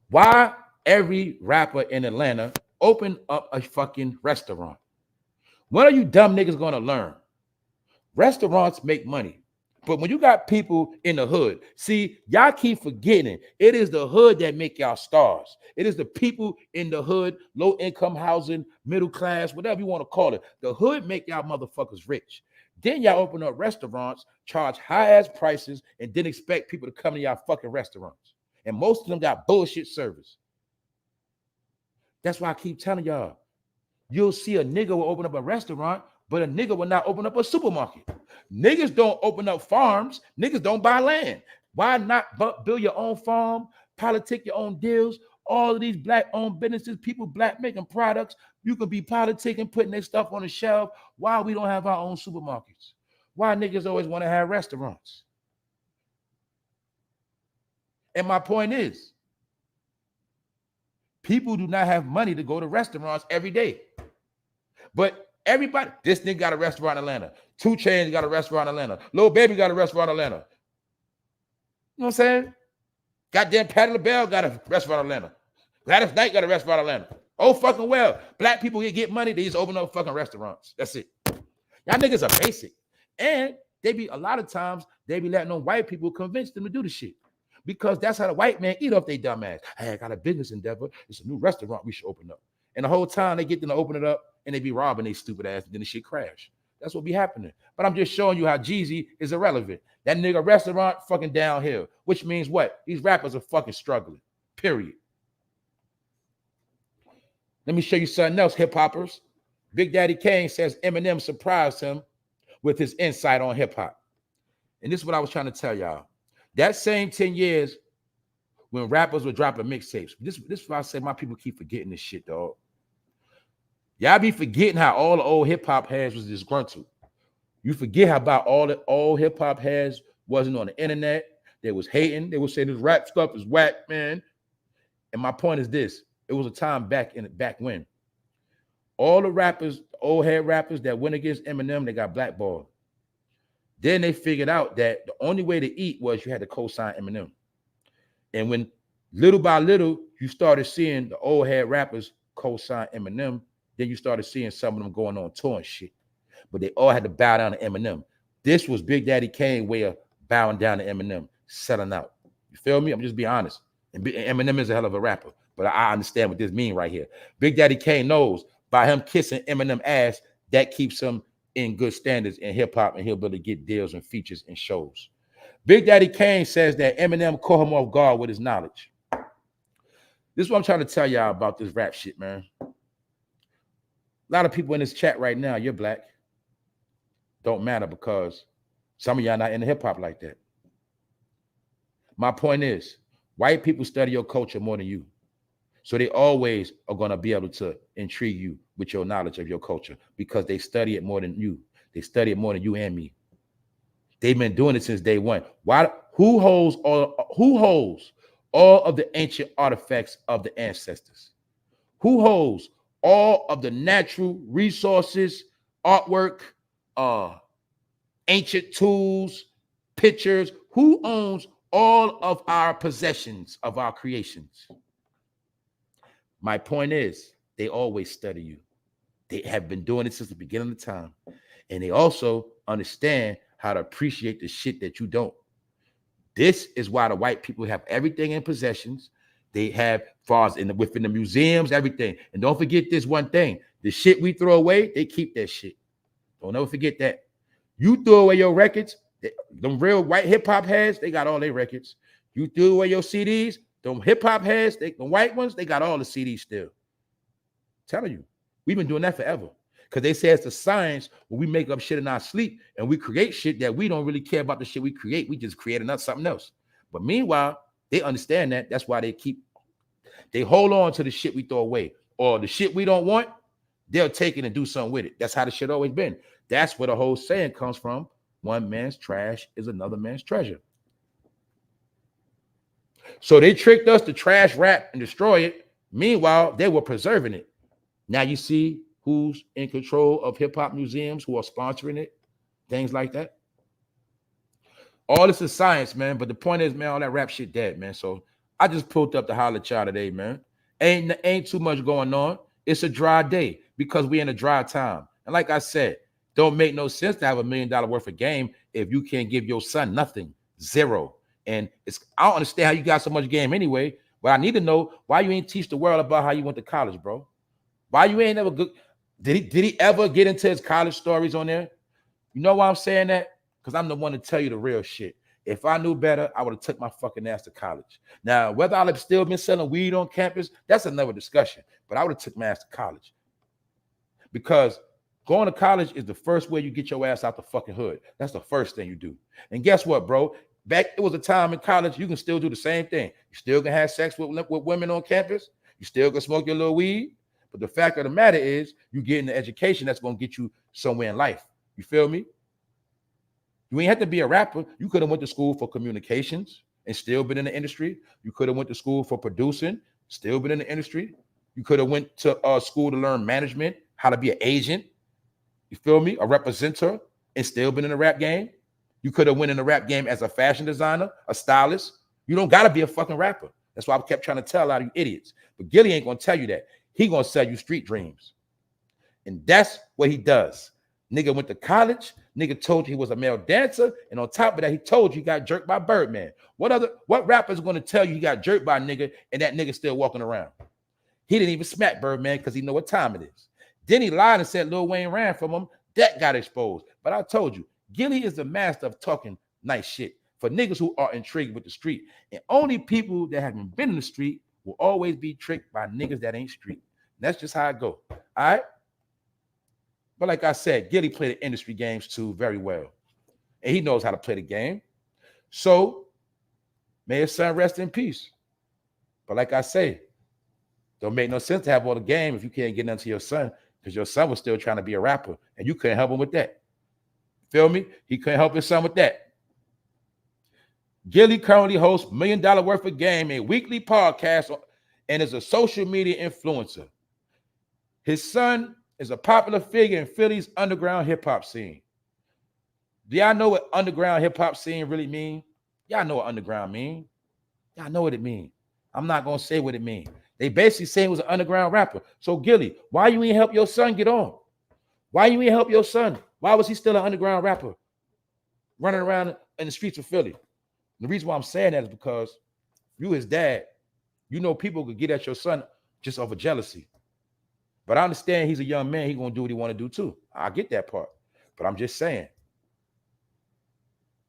Why every rapper in Atlanta open up a fucking restaurant? When are you dumb niggas gonna learn? Restaurants make money. But when you got people in the hood, see, y'all keep forgetting it is the hood that make y'all stars. It is the people in the hood, low income housing, middle class, whatever you want to call it. The hood make y'all motherfuckers rich. Then y'all open up restaurants, charge high ass prices, and then expect people to come to y'all fucking restaurants. And most of them got bullshit service. That's why I keep telling y'all, you'll see a nigga will open up a restaurant, but a nigga will not open up a supermarket. Niggas don't open up farms. Niggas don't buy land. Why not build your own farm, politic your own deals? All of these black-owned businesses, people black making products, you could be politicking, putting their stuff on the shelf. Why we don't have our own supermarkets? Why niggas always want to have restaurants? And my point is, people do not have money to go to restaurants every day. But everybody, this nigga got a restaurant in Atlanta. 2 Chainz got a restaurant in Atlanta. Lil Baby got a restaurant in Atlanta. You know what I'm saying? Goddamn Patti LaBelle got a restaurant in Atlanta. Gladys Knight got a restaurant in Atlanta. Oh, fucking well. Black people get money, they just open up fucking restaurants. That's it. Y'all niggas are basic. And they be, a lot of times, they be letting them white people convince them to do the shit. Because that's how the white man eat off their dumb ass. Hey, I got a business endeavor. It's a new restaurant we should open up. And the whole time they get them to open it up and they be robbing their stupid ass and then the shit crash. That's what be happening. But I'm just showing you how Jeezy is irrelevant. That nigga restaurant fucking downhill, which means what? These rappers are fucking struggling, period. Let me show you something else, hip hoppers. Big Daddy Kane says Eminem surprised him with his insight on hip hop. And this is what I was trying to tell y'all. That same 10 years when rappers were dropping mixtapes, this is why I say my people keep forgetting this shit, dog. Y'all be forgetting how all the old hip-hop heads was disgruntled. You forget how about all the old hip-hop heads wasn't on the internet. They was hating. They was saying this rap stuff is whack, man. And my point is this. It was a time back when. All the rappers, old head rappers that went against Eminem, they got blackballed. Then they figured out that the only way to eat was you had to co-sign Eminem. And when little by little, you started seeing the old head rappers co-sign Eminem, then you started seeing some of them going on tour and shit. But they all had to bow down to Eminem. This was Big Daddy Kane way of bowing down to Eminem, selling out. You feel me? I'm just being honest. And Eminem is a hell of a rapper, but I understand what this means right here. Big Daddy Kane knows by him kissing Eminem ass, that keeps him in good standards in hip-hop, and he'll be able to get deals and features and shows. Big Daddy Kane says that Eminem caught him off guard with his knowledge. This is what I'm trying to tell y'all about this rap shit, man. A lot of people in this chat right now, you're black. Don't matter because some of y'all not into hip-hop like that. My point is, white people study your culture more than you. So they always are going to be able to intrigue you with your knowledge of your culture because they study it more than you. They study it more than you and me. They've been doing it since day one. Why? Who holds all of the ancient artifacts of the ancestors? Who holds all of the natural resources, artwork, ancient tools, pictures? Who owns all of our possessions of our creations? My point is, they always study you. They have been doing it since the beginning of time. And they also understand how to appreciate the shit that you don't. This is why the white people have everything in possessions. They have fars within the museums, everything. And don't forget this one thing. The shit we throw away, they keep that shit. Don't ever forget that. You throw away your records, them real white hip-hop heads, they got all their records. You threw away your CDs, them hip-hop heads, the white ones, they got all the CDs still. I'm telling you, we've been doing that forever. Because they say it's the science when we make up shit in our sleep and we create shit that we don't really care about the shit we create. We just create something else. But meanwhile, they understand that. That's why they hold on to the shit we throw away. Or the shit we don't want, they'll take it and do something with it. That's how the shit always been. That's where the whole saying comes from. One man's trash is another man's treasure. So they tricked us to trash rap and destroy it. Meanwhile, they were preserving it. Now you see who's in control of hip-hop museums, who are sponsoring it, things like that. All this is science, man. But the point is, man, all that rap shit dead, man. So I just pulled up to holler at y'all today, man. Ain't too much going on. It's a dry day because we in a dry time. And like I said, don't make no sense to have $1 million worth of game if you can't give your son nothing, zero. And I don't understand how you got so much game anyway. But I need to know why you ain't teach the world about how you went to college, bro. Why you ain't ever good? Did he ever get into his college stories on there? You know why I'm saying that? Because I'm the one to tell you the real shit. If I knew better, I would have took my fucking ass to college. Now, whether I'd have still been selling weed on campus, that's another discussion. But I would have took my ass to college. Because going to college is the first way you get your ass out the fucking hood. That's the first thing you do. And guess what, bro? It was a time in college, you can still do the same thing. You still can have sex with women on campus. You still can smoke your little weed. But the fact of the matter is, you get an education that's going to get you somewhere in life. You feel me? You ain't have to be a rapper. You could have went to school for communications and still been in the industry. You could have went to school for producing, still been in the industry. You could have went to school to learn management, how to be an agent. You feel me? A representative, and still been in the rap game. You could have went in the rap game as a fashion designer, a stylist. You don't got to be a fucking rapper. That's why I kept trying to tell a lot of you idiots. But Gillie ain't going to tell you that. He going to sell you street dreams. And that's what he does. Nigga went to college. Nigga told you he was a male dancer. And on top of that, he told you he got jerked by Birdman. What rapper is going to tell you he got jerked by a nigga and that nigga still walking around? He didn't even smack Birdman because he know what time it is. Then he lied and said Lil Wayne ran from him. That got exposed. But I told you, Gillie is the master of talking nice shit for niggas who are intrigued with the street. And only people that haven't been in the street will always be tricked by niggas that ain't street. That's just how it go. All right? But like I said, Gillie played the industry games too very well. And he knows how to play the game. So, may his son rest in peace. But like I say, don't make no sense to have all the game if you can't get nothing to your son, because your son was still trying to be a rapper, and you couldn't help him with that. Feel me? He couldn't help his son with that. Gillie currently hosts $1 million worth of game, a weekly podcast, and is a social media influencer. His son is a popular figure in Philly's underground hip-hop scene. Do y'all know what underground hip-hop scene really mean? Y'all know what underground mean. Y'all know what it means. I'm not gonna say what it means. They basically saying it was an underground rapper. So Gillie, why you ain't help your son get on? Why you ain't help your son? Why was he still an underground rapper running around in the streets of Philly? The reason why I'm saying that is because you, his dad, you know people could get at your son just over jealousy. But I understand he's a young man. He's gonna do what he want to do too. I get that part. But I'm just saying,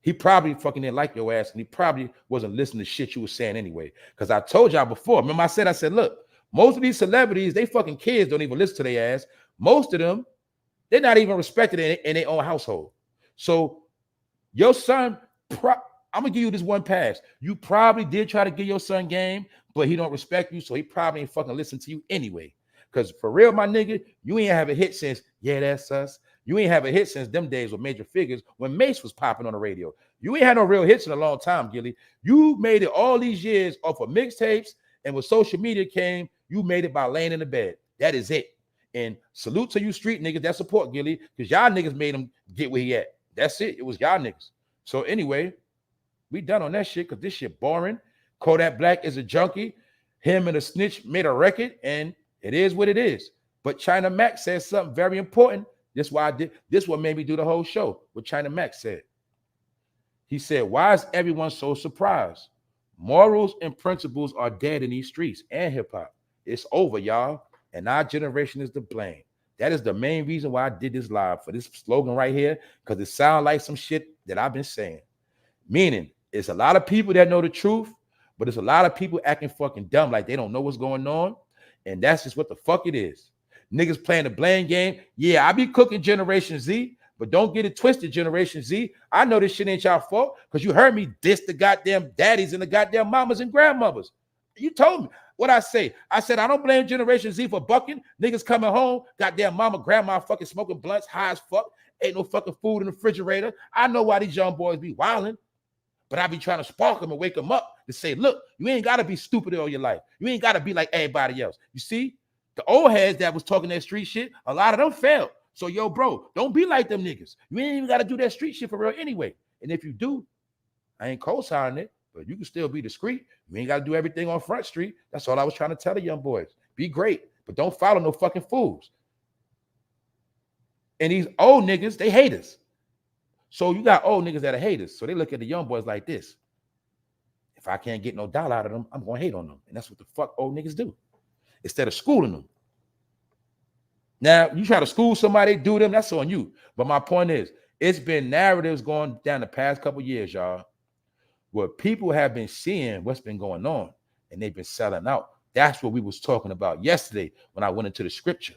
he probably fucking didn't like your ass, and he probably wasn't listening to shit you was saying anyway. Because I told y'all before. Remember, I said, look, most of these celebrities, they fucking kids don't even listen to their ass. Most of them, they're not even respected in their own household. So your son, I'm gonna give you this one pass. You probably did try to give your son game, but he don't respect you, so he probably ain't fucking listen to you anyway. Because for real, my nigga, you ain't have a hit since, yeah, that's us. You ain't have a hit since them days with Major Figures when Mace was popping on the radio. You ain't had no real hits in a long time, Gillie. You made it all these years off of mixtapes, and when social media came, you made it by laying in the bed. That is it. And salute to you street niggas that support Gillie, because y'all niggas made him get where he at. That's it. It was y'all niggas. So anyway, we done on that shit because this shit boring. Kodak Black is a junkie. Him and a snitch made a record, and it is what it is. But China Mac says something very important. This why I did. This what made me do the whole show. What China Mac said. He said, "Why is everyone so surprised? Morals and principles are dead in these streets and hip hop. It's over, y'all. And our generation is to blame." That is the main reason why I did this live, for this slogan right here, because it sounds like some shit that I've been saying. Meaning, it's a lot of people that know the truth, but it's a lot of people acting fucking dumb, like they don't know what's going on. And that's just what the fuck it is. Niggas playing the blame game. Yeah, I be cooking Generation Z, but don't get it twisted, Generation Z. I know this shit ain't y'all fault, because you heard me diss the goddamn daddies and the goddamn mamas and grandmothers. You told me what I say. I said, I don't blame Generation Z for bucking. Niggas coming home, goddamn mama, grandma fucking smoking blunts, high as fuck. Ain't no fucking food in the refrigerator. I know why these young boys be wilding, but I be trying to spark them and wake them up to say, look, you ain't got to be stupid all your life. You ain't got to be like everybody else. You see, the old heads that was talking that street shit, a lot of them failed. So, yo, bro, don't be like them niggas. You ain't even got to do that street shit for real anyway. And if you do, I ain't co-signing it, but you can still be discreet. You ain't got to do everything on Front Street. That's all I was trying to tell the young boys. Be great, but don't follow no fucking fools. And these old niggas, they haters. So you got old niggas that are haters. So they look at the young boys like this. If I can't get no dollar out of them, I'm going to hate on them. And that's what the fuck old niggas do. Instead of schooling them. Now, you try to school somebody, do them, that's on you. But my point is, it's been narratives going down the past couple years, y'all, where people have been seeing what's been going on, and they've been selling out. That's what we was talking about yesterday when I went into the scripture.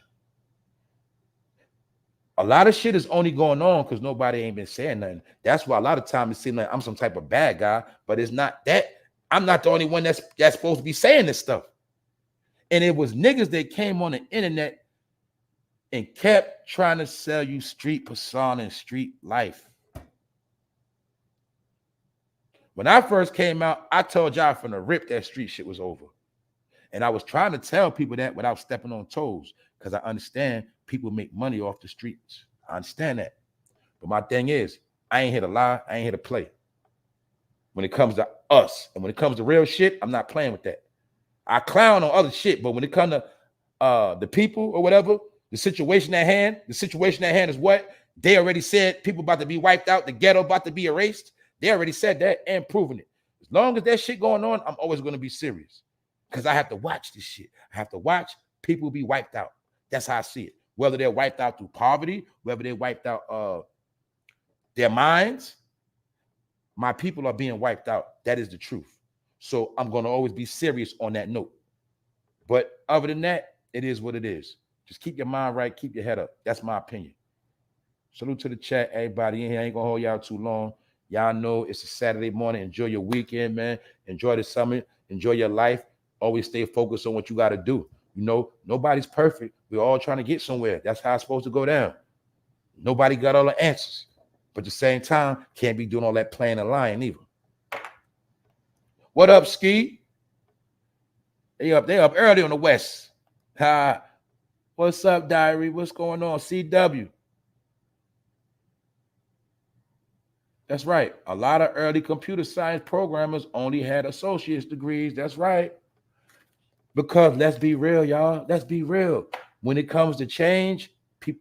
A lot of shit is only going on because nobody ain't been saying nothing. That's why a lot of times it seems like I'm some type of bad guy, but it's not that. I'm not the only one that's supposed to be saying this stuff. And it was niggas that came on the internet and kept trying to sell you street persona and street life. When I first came out, I told y'all from the rip that street shit was over. And I was trying to tell people that without stepping on toes, because I understand people make money off the streets. I understand that. But my thing is, I ain't here to lie. I ain't here to play. When it comes to us and when it comes to real shit, I'm not playing with that. I clown on other shit, but when it comes to the people or whatever, the situation at hand is what? They already said people about to be wiped out, the ghetto about to be erased. They already said that and proven it. As long as that shit going on, I'm always going to be serious. Because I have to watch this shit. I have to watch people be wiped out. That's how I see it. Whether they're wiped out through poverty, whether they're wiped out their minds, my people are being wiped out. That is the truth. So I'm going to always be serious on that note. But other than that, it is what it is. Just keep your mind right. Keep your head up. That's my opinion. Salute to the chat. Everybody in here. I ain't going to hold y'all too long. Y'all know it's a Saturday morning. Enjoy your weekend, man. Enjoy the summer. Enjoy your life. Always stay focused on what you got to do. You know, nobody's perfect. We're all trying to get somewhere. That's how it's supposed to go down. Nobody got all the answers. But at the same time, can't be doing all that playing and lying either. What up, Ski? They up early on the West. What's up, Diary? What's going on? CW. That's right. A lot of early computer science programmers only had associate's degrees. That's right. Because let's be real, y'all. Let's be real. When it comes to change,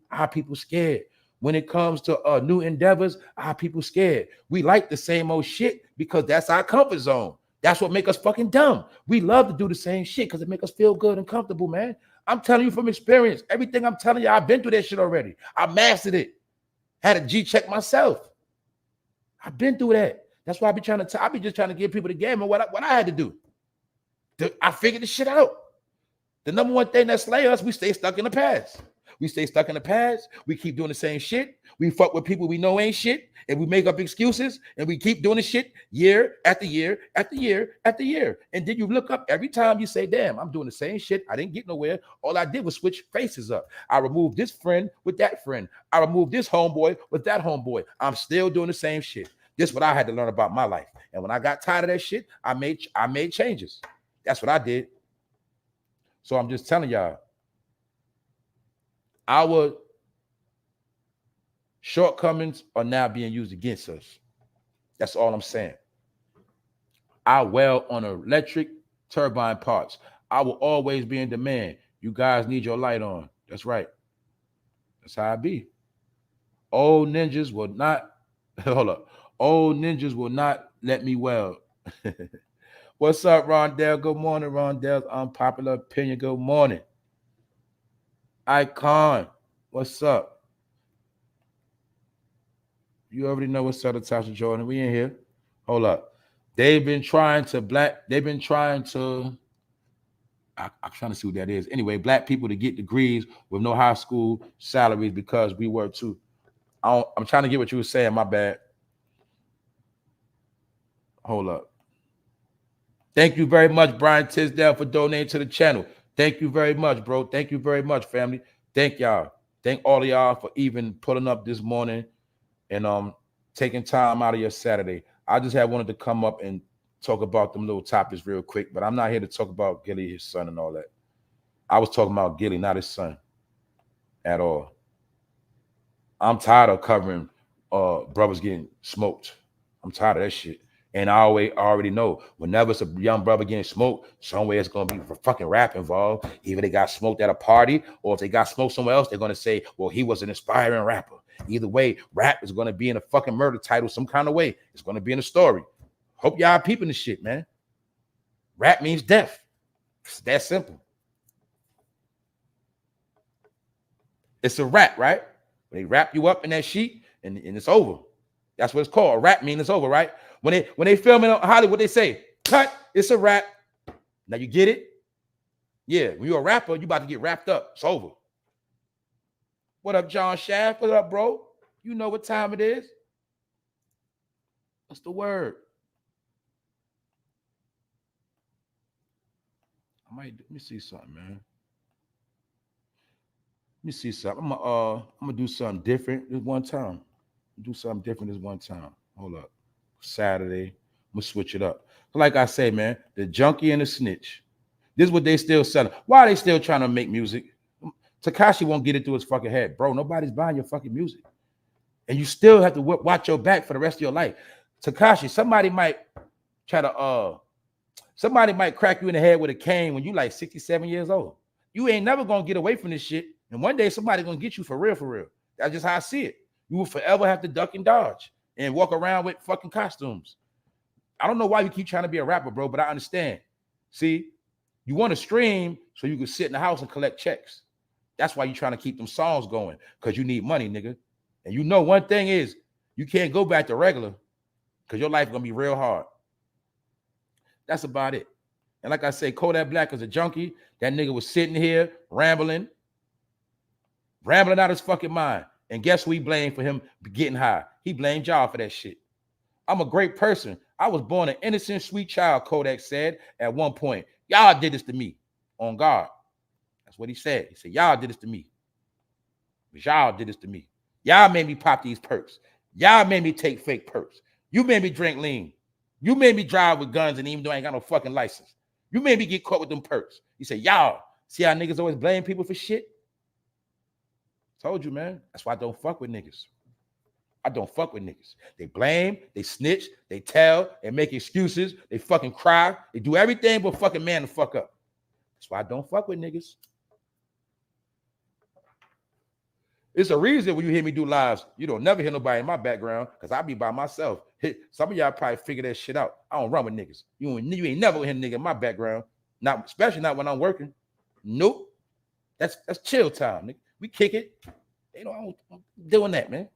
our people scared. When it comes to new endeavors, our people scared. We like the same old shit because that's our comfort zone. That's what make us fucking dumb. We love to do the same shit because it make us feel good and comfortable, man. I'm telling you from experience. Everything I'm telling you, I've been through that shit already. I mastered it. Had a G check myself. I've been through that. That's why I be trying to. I be just trying to give people the game and what I had to do. I figured the shit out. The number one thing that slay us, we stay stuck in the past. We stay stuck in the past. We keep doing the same shit. We fuck with people we know ain't shit, and we make up excuses, and we keep doing the shit year after year after year after year. And then you look up every time you say, damn, I'm doing the same shit. I didn't get nowhere. All I did was switch faces up. I removed this friend with that friend. I removed this homeboy with that homeboy. I'm still doing the same shit. This is what I had to learn about my life. And when I got tired of that shit, I made changes. That's what I did. So I'm just telling y'all, our shortcomings are now being used against us. That's all I'm saying. I well on electric turbine parts. I will always be in demand. You guys need your light on. That's right. That's how I be. Old ninjas will not, hold up. Old ninjas will not let me well. What's up, Rondell? Good morning, Rondell's unpopular opinion. Good morning. Icon, what's up? You already know what's up, Tasha Jordan. We in here. Hold up. They've been trying to I'm trying to see what that is. Anyway, black people to get degrees with no high school salaries because we were too. I'm trying to get what you were saying. My bad. Hold up. Thank you very much, Brian Tisdale, for donating to the channel. Thank you very much, bro. Thank you very much, family. Thank y'all. Thank all of y'all for even pulling up this morning and taking time out of your Saturday. I just wanted to come up and talk about them little topics real quick, but I'm not here to talk about Gillie, his son, and all that. I was talking about Gillie, not his son at all. I'm tired of covering brothers getting smoked. I'm tired of that shit. And I already know whenever it's a young brother getting smoked, somewhere it's gonna be fucking rap involved. Either they got smoked at a party, or if they got smoked somewhere else, they're gonna say, well, he was an inspiring rapper. Either way, rap is gonna be in a fucking murder title some kind of way. It's gonna be in a story. Hope y'all peeping the shit, man. Rap means death. It's that simple. It's a rap, right? They wrap you up in that sheet and it's over. That's what it's called. A rap means it's over, right? When they film it on Hollywood, they say, cut, it's a rap. Now you get it? Yeah, when you're a rapper, you about to get wrapped up. It's over. What up, John Shaft? What up, bro? You know what time it is. What's the word? Let me see something, man. Let me see something. I'm gonna do something different this one time. Do something different this one time. Hold up. Saturday. I'm gonna switch it up. Like I say, man, the junkie and the snitch. This is what they still selling. Why are they still trying to make music? TEKASHI won't get it through his fucking head. Bro, nobody's buying your fucking music. And you still have to watch your back for the rest of your life. TEKASHI, somebody might crack you in the head with a cane when you like 67 years old. You ain't never gonna get away from this shit. And one day somebody gonna get you for real, for real. That's just how I see it. You will forever have to duck and dodge and walk around with fucking costumes. I don't know why you keep trying to be a rapper, bro, but I understand. See, you want to stream so you can sit in the house and collect checks. That's why you're trying to keep them songs going, because you need money, nigga. And you know one thing is, you can't go back to regular because your life is going to be real hard. That's about it. And like I say, Kodak Black is a junkie. That nigga was sitting here rambling out his fucking mind. And guess who he blamed for him getting high? He blamed y'all for that shit. I'm a great person. I was born an innocent, sweet child, Kodak said at one point. Y'all did this to me. On God. That's what he said. He said, y'all did this to me. Y'all did this to me. Y'all made me pop these perks. Y'all made me take fake perks. You made me drink lean. You made me drive with guns and even though I ain't got no fucking license. You made me get caught with them perks. He said, y'all. See how niggas always blame people for shit? Told you, man. That's why I don't fuck with niggas. I don't fuck with niggas. They blame, they snitch, they tell, they make excuses, they fucking cry, they do everything but fucking man the fuck up. That's why I don't fuck with niggas. It's a reason when you hear me do lives, you don't never hear nobody in my background because I be by myself. Some of y'all probably figure that shit out. I don't run with niggas. You ain't never hear a nigga in my background. Not especially not when I'm working. Nope. That's chill time, nigga. We kick it. You know, I'm doing that, man.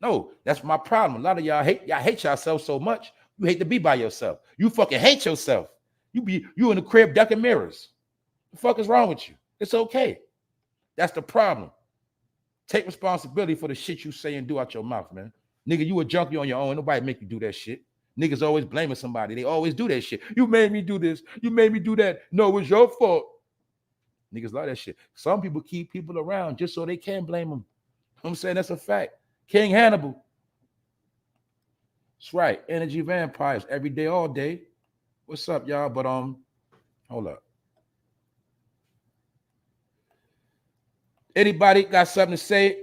No, that's my problem. A lot of y'all hate yourself so much. You hate to be by yourself. You fucking hate yourself. You in the crib ducking mirrors. The fuck is wrong with you? It's okay. That's the problem. Take responsibility for the shit you say and do out your mouth, man. Nigga, you a junkie on your own. Nobody make you do that shit. Niggas always blaming somebody. They always do that shit. You made me do this. You made me do that. No, it was your fault. Niggas love that shit. Some people keep people around just so they can blame them. I'm saying that's a fact. King Hannibal. That's right. Energy vampires every day, all day. What's up, y'all? But hold up. Anybody got something to say?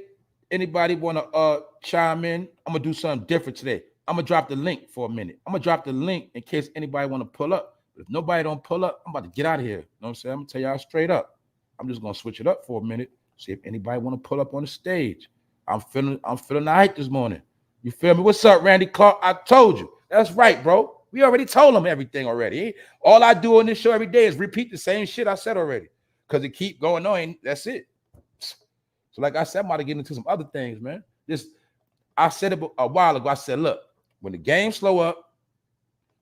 Anybody want to chime in? I'm gonna do something different today. I'm gonna drop the link for a minute. I'm gonna drop the link in case anybody want to pull up. But if nobody don't pull up, I'm about to get out of here. You know what I'm saying? I'm gonna tell y'all straight up. I'm just gonna switch it up for a minute. See if anybody want to pull up on the stage. I'm feeling the hype this morning. You feel me? What's up, Randy Clark? I told you. That's right, bro. We already told them everything already. All I do on this show every day is repeat the same shit I said already. Because it keep going on. That's it. So like I said, I'm about to get into some other things, man. I said it a while ago. I said, look, when the game slow up,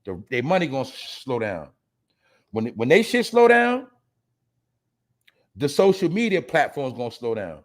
their money gonna slow down. When they shit slow down, the social media platforms gonna slow down.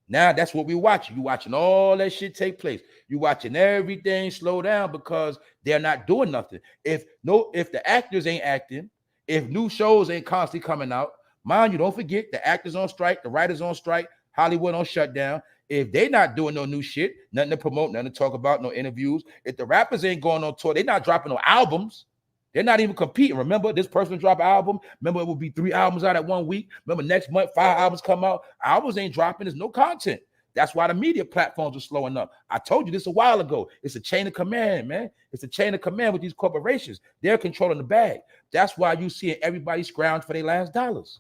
Now that's what we watching. You watching all that shit take place. You watching everything slow down because they're not doing nothing. If the actors ain't acting, if new shows ain't constantly coming out, mind you, don't forget the actors on strike, the writers on strike, Hollywood on shutdown. If they not doing no new shit, nothing to promote, nothing to talk about, no interviews. If the rappers ain't going on tour, they're not dropping no albums. They're not even competing. Remember, this person drop an album. Remember, it will be 3 albums out at 1 week. Remember, next month, 5 albums come out. Albums ain't dropping. There's no content. That's why the media platforms are slowing up. I told you this a while ago. It's a chain of command, man. It's a chain of command with these corporations. They're controlling the bag. That's why you see everybody scrounge for their last dollars.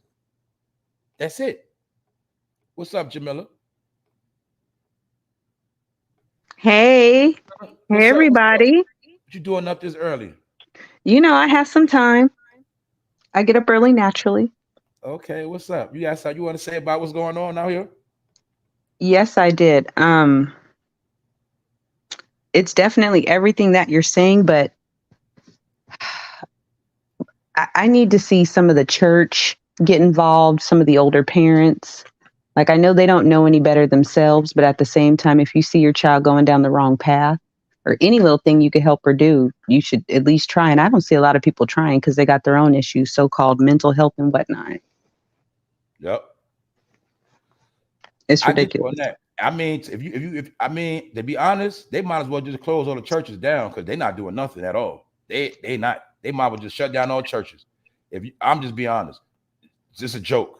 That's it. What's up, Jamila? Hey. Hey, everybody. What you doing up this early? You know, I have some time. I get up early naturally. Okay, what's up? You got something you want to say about what's going on out here? Yes, I did. It's definitely everything that you're saying, but I need to see some of the church get involved, some of the older parents. Like, I know they don't know any better themselves, but at the same time, if you see your child going down the wrong path or any little thing you could help her do, you should at least try. And I don't see a lot of people trying because they got their own issues, so-called mental health and whatnot. Yep. It's ridiculous. I mean, if to be honest, they might as well just close all the churches down because they're not doing nothing at all. They might as well just shut down all churches. I'm just being honest, it's just a joke.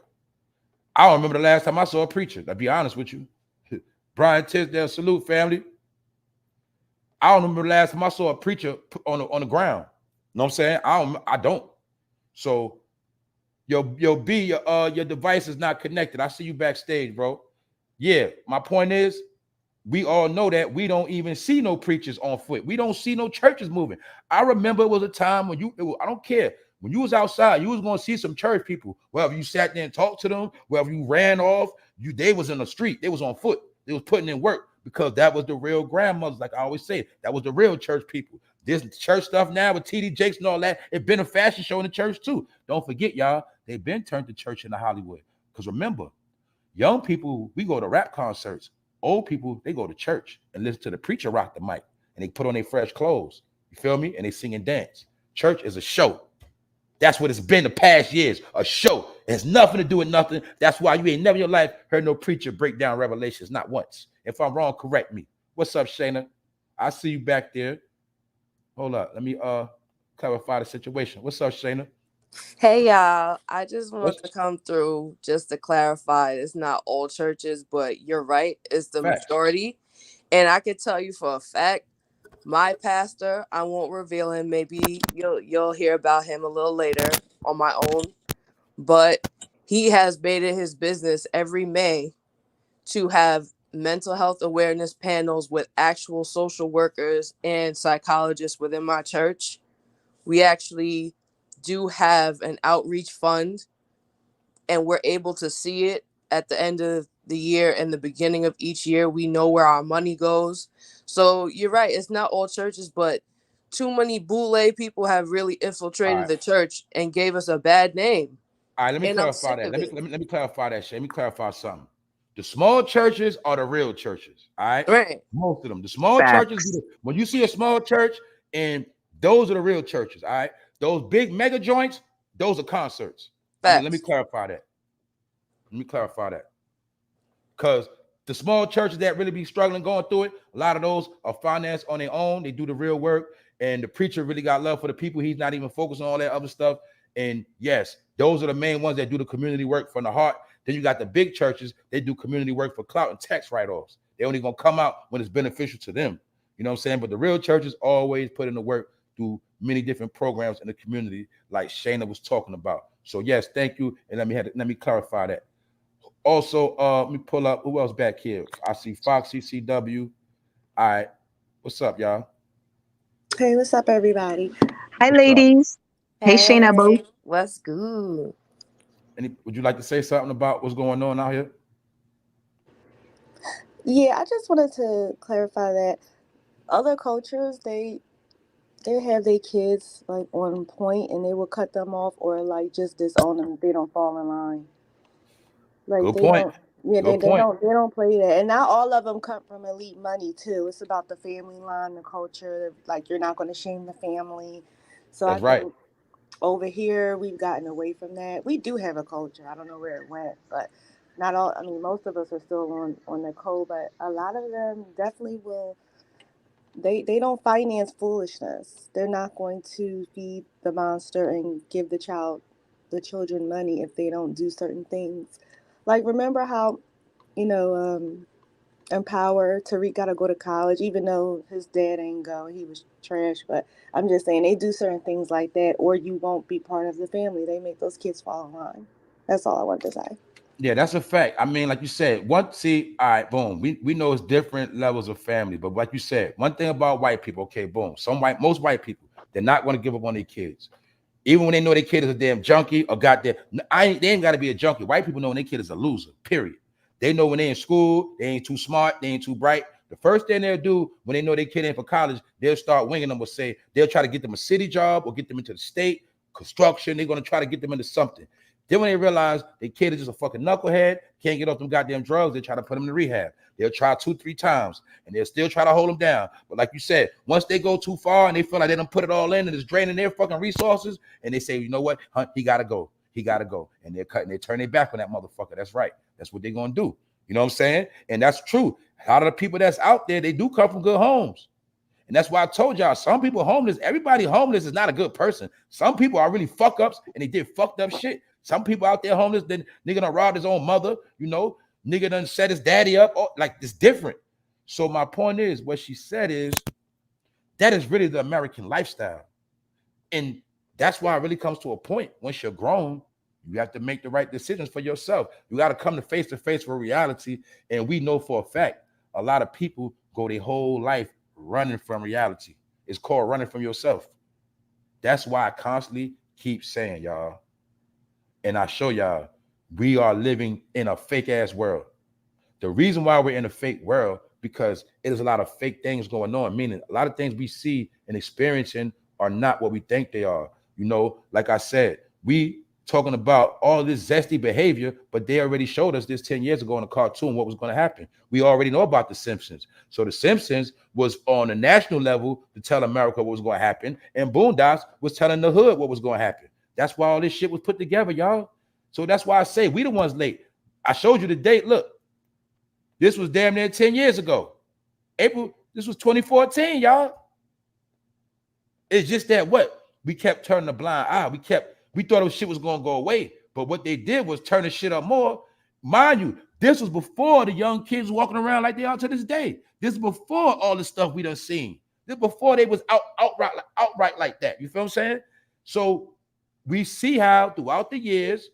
I don't remember the last time I saw a preacher. I'll be honest with you. Brian Tisdale, salute family. I don't remember the last time I saw a preacher on the ground. You know what I'm saying? I don't. So your device is not connected. I see you backstage, bro. Yeah, my point is, we all know that we don't even see no preachers on foot. We don't see no churches moving. I remember it was a time when I don't care. When you was outside, you was going to see some church people. Whether you sat there and talked to them, whether you ran off, they was in the street. They was on foot. They was putting in work because that was the real grandmothers, like I always say. That was the real church people. This church stuff now with TD Jakes and all that, it's been a fashion show in the church too. Don't forget, y'all, they've been turned to church into Hollywood. Because remember, young people, we go to rap concerts. Old people, they go to church and listen to the preacher rock the mic. And they put on their fresh clothes. You feel me? And they sing and dance. Church is a show. That's what it's been the past years, a show. It has nothing to do with nothing. That's why you ain't never in your life heard no preacher break down Revelations, not once. If I'm wrong, correct me. What's up, Shayna? I see you back there. Hold up. Let me clarify the situation. What's up, Shayna? Hey, y'all. I just want to come through just to clarify. It's not all churches, but you're right. It's the majority. And I can tell you for a fact, my pastor, I won't reveal him. Maybe you'll hear about him a little later on my own. But he has made it his business every May to have mental health awareness panels with actual social workers and psychologists within my church. We actually do have an outreach fund, and we're able to see it at the end of the year and the beginning of each year. We know where our money goes. So you're right, it's not all churches, but too many boule people have really All infiltrated right. the church and gave us a bad name. All right, let me And I'm clarify sick that. of Let me, it. let me let me clarify that shit. Let me clarify something. The small churches are the real churches. All right, Right. most of them. The small churches. Facts. When you see a small church, and those are the real churches. All right, those big mega joints, those are concerts. Let me Facts. clarify that. Let me clarify that. Because the small churches that really be struggling going through it, a lot of those are financed on their own. They do the real work, and the preacher really got love for the people. He's not even focused on all that other stuff. And yes, those are the main ones that do the community work from the heart. Then you got the big churches, they do community work for clout and tax write-offs. They only gonna come out when it's beneficial to them. You know what I'm saying? But the real churches always put in the work through many different programs in the community, like Shayna was talking about. So yes, thank you. And let me clarify that. Also, let me pull up who else back here. I see Fox CCW. All right, what's up, y'all? Hey, what's up, everybody? Hi, What's up? ladies. Hey, Shayna Boo. Hey, what's good? Would you like to say something about what's going on out here? Yeah, I just wanted to clarify that other cultures they have their kids like on point and they will cut them off or like just disown them if they don't fall in line. Like Good they point. don't, yeah, Good they point. don't play that. And not all of them come from elite money too. It's about the family line, the culture. Like you're not going to shame the family. So I That's right. think over here we've gotten away from that. We do have a culture. I don't know where it went, but not all. I mean, most of us are still on the code, but a lot of them definitely will. They don't finance foolishness. They're not going to feed the monster and give the children money if they don't do certain things. Like remember how you know Empower Tariq got to go to college, even though his dad ain't go. He was trash. But I'm just saying they do certain things like that, or you won't be part of the family. They make those kids fall in line. That's all I want to say. Yeah, that's a fact. I mean, like you said, all right, boom. We know it's different levels of family, but like you said, one thing about white people, okay, boom. Most white people, they're not going to give up on their kids. Even when they know their kid is a damn junkie or goddamn, they ain't got to be a junkie. White people know when their kid is a loser, period. They know when they're in school, they ain't too smart, they ain't too bright. The first thing they'll do when they know their kid ain't for college, they'll start winging them or say they'll try to get them a city job or get them into the state, construction. They're going to try to get them into something. Then when they realize their kid is just a fucking knucklehead, can't get off them goddamn drugs, they try to put them in rehab. They'll try 2-3 times and they'll still try to hold them down. But like you said, once they go too far and they feel like they don't put it all in and it's draining their fucking resources, and they say, you know what, he gotta go. He gotta go. And they turn their back on that motherfucker. That's right. That's what they're gonna do. You know what I'm saying? And that's true. A lot of the people that's out there, they do come from good homes. And that's why I told y'all, some people homeless, everybody homeless is not a good person. Some people are really fuck ups and they did fucked up shit. Some people out there homeless, then nigga done robbed his own mother, you know, nigga done set his daddy up. Oh, like it's different. So my point is, what she said is that is really the American lifestyle. And that's why it really comes to a point once you're grown, you have to make the right decisions for yourself. You got to come to face with reality. And we know for a fact, a lot of people go their whole life running from reality. It's called running from yourself. That's why I constantly keep saying, y'all, and I show y'all, we are living in a fake ass world. The reason why we're in a fake world, because there's a lot of fake things going on, meaning a lot of things we see and experiencing are not what we think they are. You know, like I said, we talking about all this zesty behavior, but they already showed us this 10 years ago in a cartoon what was going to happen. We already know about The Simpsons. So The Simpsons was on a national level to tell America what was going to happen, and Boondocks was telling the hood what was going to happen. That's why all this shit was put together, y'all. So that's why I say we the ones late. I showed you the date. Look, this was damn near 10 years ago. April, this was 2014, y'all. It's just that what? We kept turning a blind eye. We thought shit was going to go away. But what they did was turn the shit up more. Mind you, This was before the young kids walking around like they are to this day. This is before all the stuff we done seen. This before they was outright like that. You feel what I'm saying? So we see how throughout the years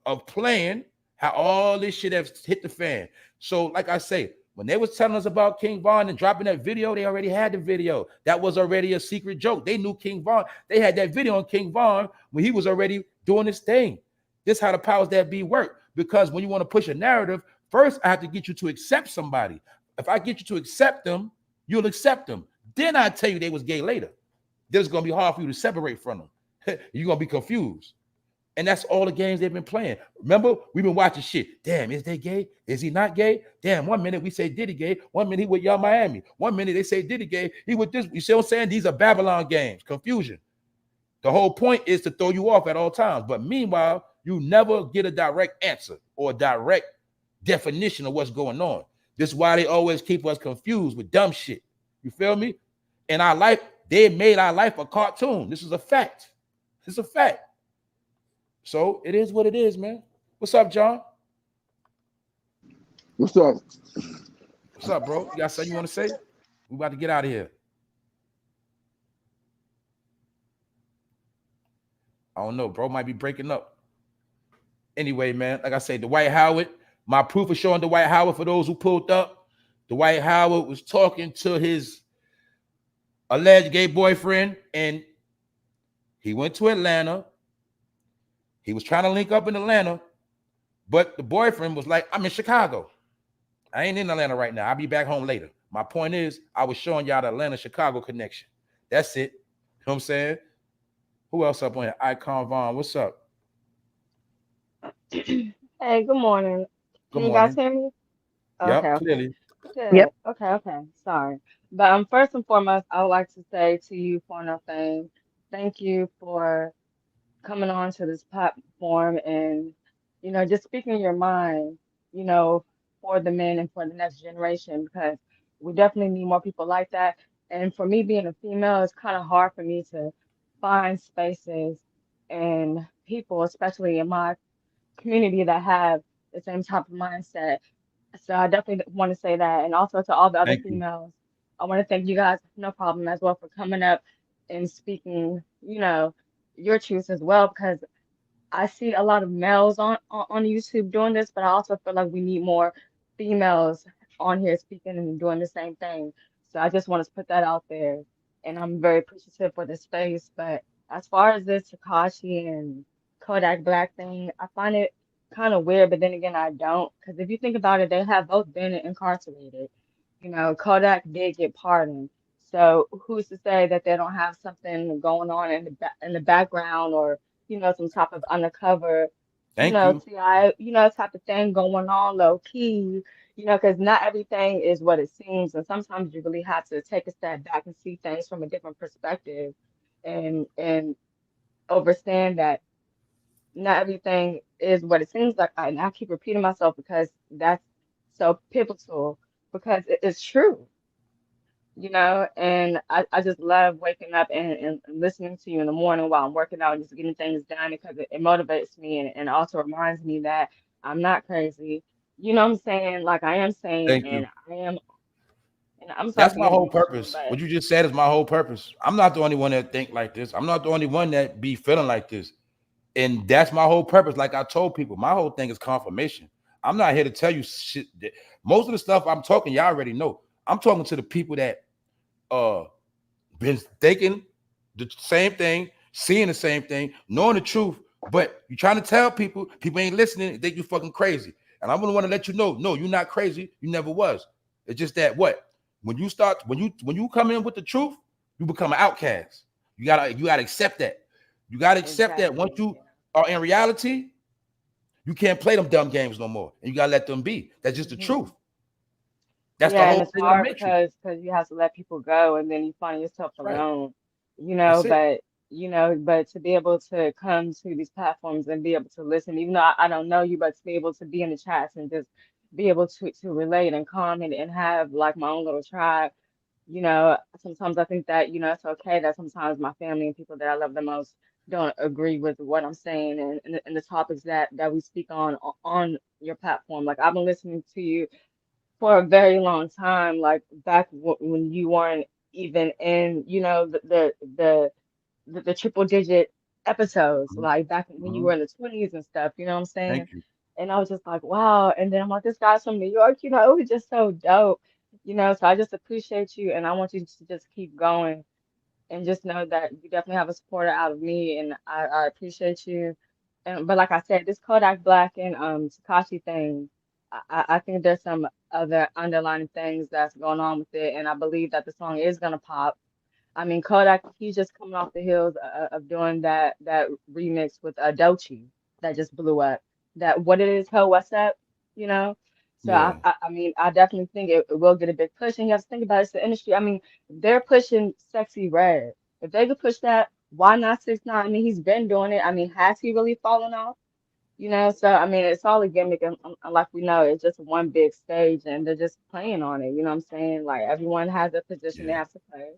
of playing, how all this shit has hit the fan. So, like I say, when they was telling us about King Von and dropping that video, they already had the video. That was already a secret joke. They knew King Von. They had that video on King Von when he was already doing his thing. This is how the powers that be work. Because when you want to push a narrative, first I have to get you to accept somebody. If I get you to accept them, you'll accept them. Then I tell you they was gay later. This is going to be hard for you to separate from them. You're going to be confused. And that's all the games they've been playing. Remember, we've been watching shit. Damn, is they gay? Is he not gay? Damn, 1 minute we say Diddy gay. 1 minute he with Young Miami. 1 minute they say Diddy gay. He with this. You see what I'm saying? These are Babylon games. Confusion. The whole point is to throw you off at all times. But meanwhile, you never get a direct answer or a direct definition of what's going on. This is why they always keep us confused with dumb shit. You feel me? In our life, they made our life a cartoon. This is a fact. It's a fact. So it is what it is, man. What's up, John? What's up? What's up, bro? You got something you want to say? We about to get out of here. I don't know, bro. Might be breaking up. Anyway, man, like I say, Dwight Howard, my proof of showing Dwight Howard for those who pulled up. Dwight Howard was talking to his alleged gay boyfriend, and he went to Atlanta. He was trying to link up in Atlanta, but the boyfriend was like, I'm in Chicago. I ain't in Atlanta right now. I'll be back home later. My point is, I was showing y'all the Atlanta-Chicago connection. That's it. You know what I'm saying? Who else up on here? Icon Vaughn, what's up? Hey, good morning. Good Can you guys morning. hear me? Yep, Okay, okay. clearly. Yep. Good. Okay. Sorry. But first and foremost, I would like to say to you, Porno Fame, thank you for coming on to this platform and, just speaking your mind, you know, for the men and for the next generation, because we definitely need more people like that. And for me being a female, it's kind of hard for me to find spaces and people, especially in my community, that have the same type of mindset. So I definitely want to say that. And also to all the other Thank you. females, I want to thank you guys, no problem as well, for coming up and speaking, your truths as well, because I see a lot of males on YouTube doing this, but I also feel like we need more females on here speaking and doing the same thing. So I just want to put that out there, and I'm very appreciative for this space. But as far as this Tekashi and Kodak Black thing, I find it kind of weird, but then again, I don't, because if you think about it, they have both been incarcerated. Kodak did get pardoned. So who's to say that they don't have something going on in the background, or some type of undercover, Thank you. CI, type of thing going on low key, because not everything is what it seems. And sometimes you really have to take a step back and see things from a different perspective, and understand that not everything is what it seems like. And I keep repeating myself because that's so pivotal, because it's true. And I just love waking up and listening to you in the morning while I'm working out and just getting things done, because it motivates me, and also reminds me that I'm not crazy. You know what I'm saying? Like I am saying, Thank you. and I'm sorry That's for my getting whole emotional, purpose. but What you just said is my whole purpose. I'm not the only one that think like this. I'm not the only one that be feeling like this. And that's my whole purpose. Like I told people, my whole thing is confirmation. I'm not here to tell you shit. Most of the stuff I'm talking, y'all already know. I'm talking to the people that been thinking the same thing, seeing the same thing, knowing the truth, but you're trying to tell people, people ain't listening, they think you fucking crazy. And I'm gonna want to let you know, no, you're not crazy, you never was. It's just that when you come in with the truth, you become an outcast. You gotta accept that. You gotta accept that once exactly, you yeah. are in reality, you can't play them dumb games no more. And you gotta let them be. That's just the hmm truth. That's the Yeah, and whole it's thing of the hard matrix. because you have to let people go, and then you find yourself That's right. alone, That's it. but to be able to come to these platforms and be able to listen, even though I don't know you, but to be able to be in the chats and just be able to relate and comment and have like my own little tribe. Sometimes I think that, it's okay that sometimes my family and people that I love the most don't agree with what I'm saying and the topics that we speak on your platform. Like I've been listening to you for a very long time, like back when you weren't even in, the triple digit episodes, Mhm, like back when you mhm. were in the 20s and stuff, you know what I'm saying? Thank you. And I was just like, wow. And then I'm like, this guy's from New York, it was just so dope, so I just appreciate you and I want you to just keep going and just know that you definitely have a supporter out of me and I appreciate you. And but like I said, this Kodak Black and Tekashi thing, I think there's some other underlying things that's going on with it, and I believe that the song is gonna pop. I mean, Kodak, he's just coming off the heels of doing that remix with Doechii that just blew up. That what it is, ho, what's up, you know? So Yeah, I mean, I definitely think it will get a big push. And you have to think about it, it's the industry. I mean, they're pushing Sexy Red. If they could push that, why not 6ix9ine? I mean, he's been doing it. I mean, has he really fallen off? So I mean, it's all a gimmick, and like we know, it's just one big stage, and they're just playing on it. You know what I'm saying? Like everyone has a position they yeah. have to play,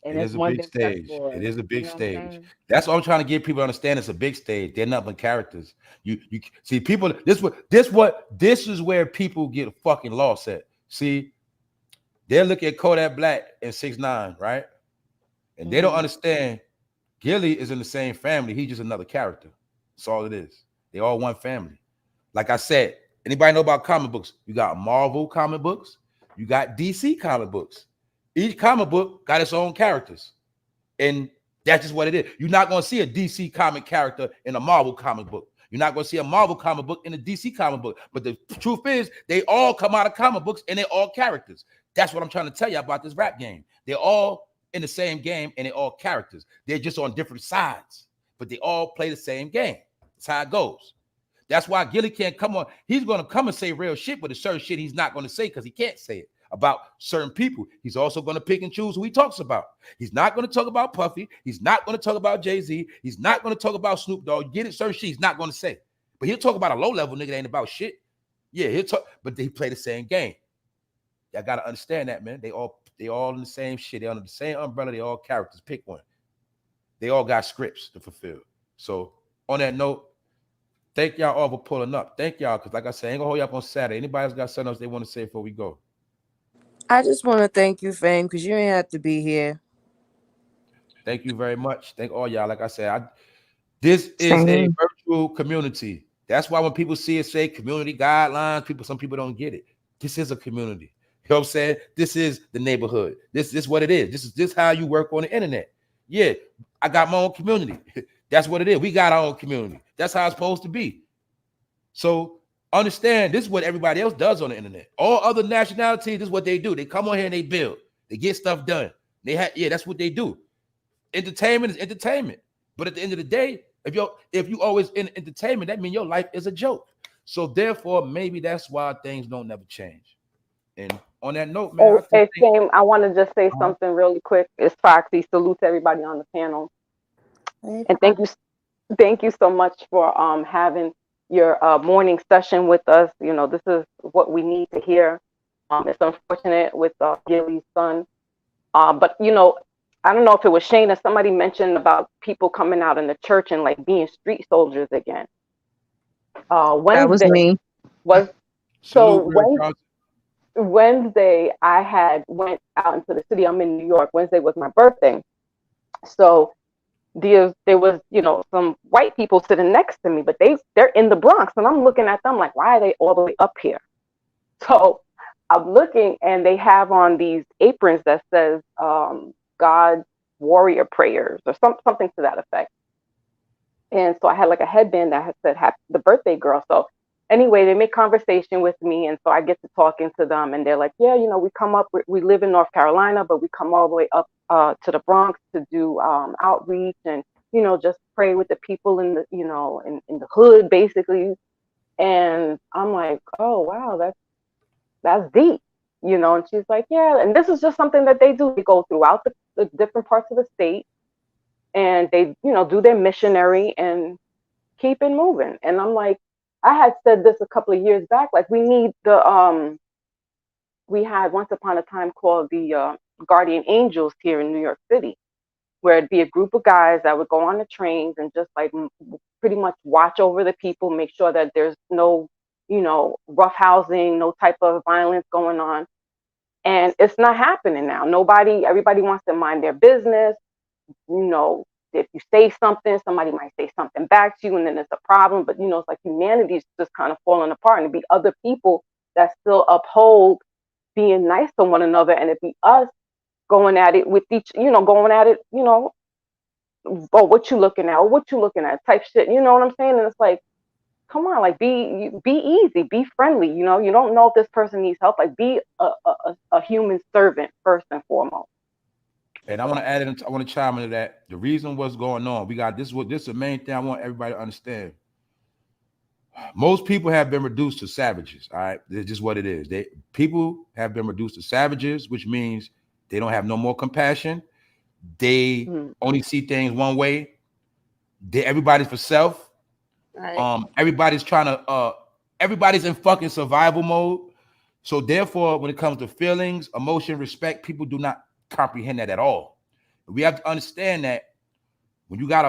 and It it's is a one big big stage. It chessboard. is a You big know what I'm stage. saying? That's what I'm trying to get people to understand. It's a big stage. They're nothing characters. You see people. This is where people get fucking lost at. See, they look at Kodak Black and 6ix9ine, right? And they don't Hmm. understand. Gillie is in the same family. He's just another character. That's all it is. They all one family. Like I said, anybody know about comic books? You got Marvel comic books. You got DC comic books. Each comic book got its own characters. And that's just what it is. You're not going to see a DC comic character in a Marvel comic book. You're not going to see a Marvel comic book in a DC comic book. But the truth is, they all come out of comic books and they're all characters. That's what I'm trying to tell you about this rap game. They're all in the same game and they're all characters. They're just on different sides, but they all play the same game. That's how it goes. That's why Gillie can't come on. He's going to come and say real shit, but there's certain shit he's not going to say because he can't say it about certain people. He's also going to pick and choose who he talks about. He's not going to talk about Puffy. He's not going to talk about Jay-Z. He's not going to talk about Snoop Dogg. Get it? Certain shit he's not going to say. But he'll talk about a low-level nigga that ain't about shit. Yeah, he'll talk, but they play the same game. Y'all got to understand that, man. They all in the same shit. They're under the same umbrella. They all characters. Pick one. They all got scripts to fulfill. So on that note, thank y'all all for pulling up. Thank y'all, because like I said, I ain't gonna hold you up on Saturday. Anybody else got something else they want to say before we go? I just want to thank you, Fame, because you ain't have to be here. Thank you very much. Thank all y'all. Like I said, this is a Same. virtual community. That's why when people see it say community guidelines, some people don't get it. This is a community. You know what I'm saying? This is the neighborhood. This is what it is. This how you work on the internet. Yeah, I got my own community. That's what it is. We got our own community. That's how it's supposed to be. So understand this is what everybody else does on the internet. All other nationalities, this is what they do. They come on here and they build. They get stuff done. That's what they do. Entertainment is entertainment. But at the end of the day, if you always in entertainment, that means your life is a joke. So therefore, maybe that's why things don't never change. And on that note, man, I Oh, just hey, think Fame, I want to just say uh-huh. something really quick. It's Foxy. Salute to everybody on the panel. Hey, And thank you so much for having your morning session with us. This is what we need to hear. It's unfortunate with Gillie's son. But I don't know if it was Shane or somebody mentioned about people coming out in the church and like being street soldiers again. That was Wednesday me. was so Salute, Real Johnson. Wednesday I had went out into the city. I'm in New York. Wednesday was my birthday. So there was some white people sitting next to me, but they're in the Bronx, and I'm looking at them like, why are they all the way up here? So I'm looking, and they have on these aprons that says God warrior prayers or something to that effect. And so I had like a headband that had said happy the birthday girl. So anyway, they make conversation with me, and so I get to talking to them, and they're like, yeah, we come up, we live in North Carolina, but we come all the way up to the Bronx to do outreach and just pray with the people in the in the hood basically. And I'm like, oh wow, that's deep. And she's like, yeah, and this is just something that they do. They go throughout the different parts of the state, and they do their missionary and keep it moving. And I'm like, I had said this a couple of years back, like we need we had once upon a time called the Guardian Angels here in New York City, where it'd be a group of guys that would go on the trains and just like pretty much watch over the people, make sure that there's no, you know, rough housing, no type of violence going on. And it's not happening now. Everybody wants to mind their business. You know, if you say something, somebody might say something back to you, and then it's a problem. But you know, it's like humanity's just kind of falling apart, and it'd be other people that still uphold being nice to one another, and it'd be us going at it with each, you know, going at it, you know, oh, what you looking at, or what you looking at, type shit. You know what I'm saying? And it's like, come on, like be easy, be friendly. You know, you don't know if this person needs help. Like be a human servant first and foremost. And I want to add in, I want to chime into that. The reason what's going on, we got this is the main thing I want everybody to understand. Most people have been reduced to savages. All right, it's just what it is. People have been reduced to savages, which means they don't have no more compassion. They only see things one way. Everybody's for self. Right. Everybody's trying to. Everybody's in fucking survival mode. So therefore, when it comes to feelings, emotion, respect, people do not comprehend that at all. We have to understand that when you got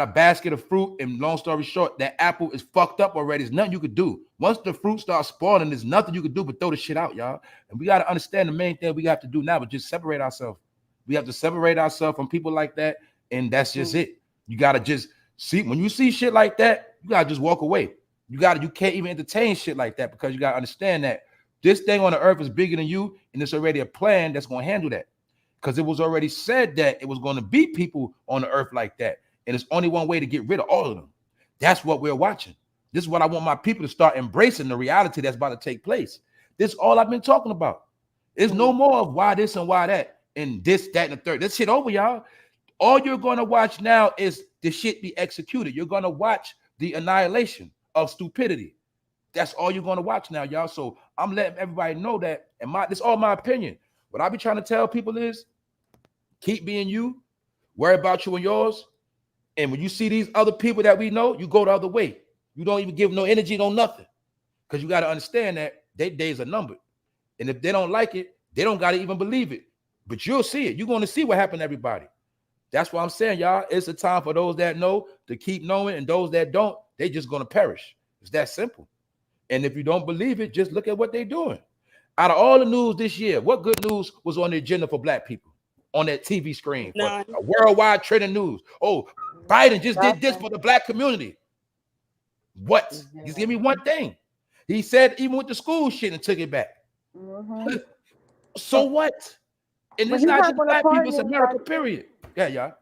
a basket of fruit, and long story short, that apple is fucked up already. There's nothing you could do. Once the fruit starts spawning, there's nothing you could do but throw the shit out, y'all. And we got to understand the main thing we have to do now is just separate ourselves. We have to separate ourselves from people like that, and that's just it. You got to just see, when you see shit like that, you got to just walk away. You can't even entertain shit like that, because you got to understand that this thing on the earth is bigger than you, and there's already a plan that's going to handle that. Because it was already said that it was going to be people on the earth like that. And it's only one way to get rid of all of them. That's what we're watching. This is what I want my people to start embracing, the reality that's about to take place. This is all I've been talking about. There's no more of why this and why that and this, that, and the third. This shit over, y'all. All you're going to watch now is the shit be executed. You're going to watch the annihilation of stupidity. That's all you're going to watch now, y'all. So I'm letting everybody know that, and this is all my opinion. What I be trying to tell people is, keep being you, worry about you and yours. And when you see these other people that we know, you go the other way. You don't even give no energy, no nothing. Because you got to understand that their days are numbered. And if they don't like it, they don't got to even believe it. But you'll see it. You're going to see what happened to everybody. That's what I'm saying, y'all. It's a time for those that know to keep knowing, and those that don't, they just going to perish. It's that simple. And if you don't believe it, just look at what they're doing. Out of all the news this year, what good news was on the agenda for black people on that TV screen for a worldwide trending news? Oh, Biden just did this for the black community. What? Just give me one thing. He said even with the school shit and took it back. So what? And it's not just black people, it's America, period. Yeah, y'all.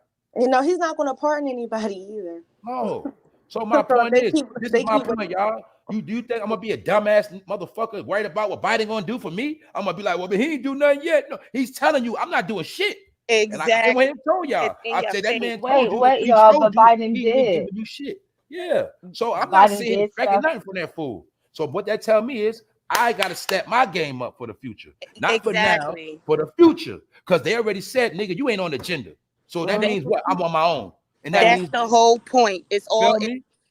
You know, he's not going to pardon anybody either. No. So my point is, this is my point, y'all. Do you think I'm gonna be a dumbass motherfucker worried about what Biden gonna do for me? I'm gonna be like, well, but he ain't do nothing yet. No, he's telling you I'm not doing shit. Exactly. And I went and told y'all. I said that man told you. Wait, y'all, but Biden he did. giving you shit. Yeah. So I'm not saying expecting nothing from that fool. So what that tell me is I gotta step my game up for the future. Not for now, for the future. Because they already said, nigga, you ain't on the agenda. So that means what? I'm on my own. And that's means the whole point. It's all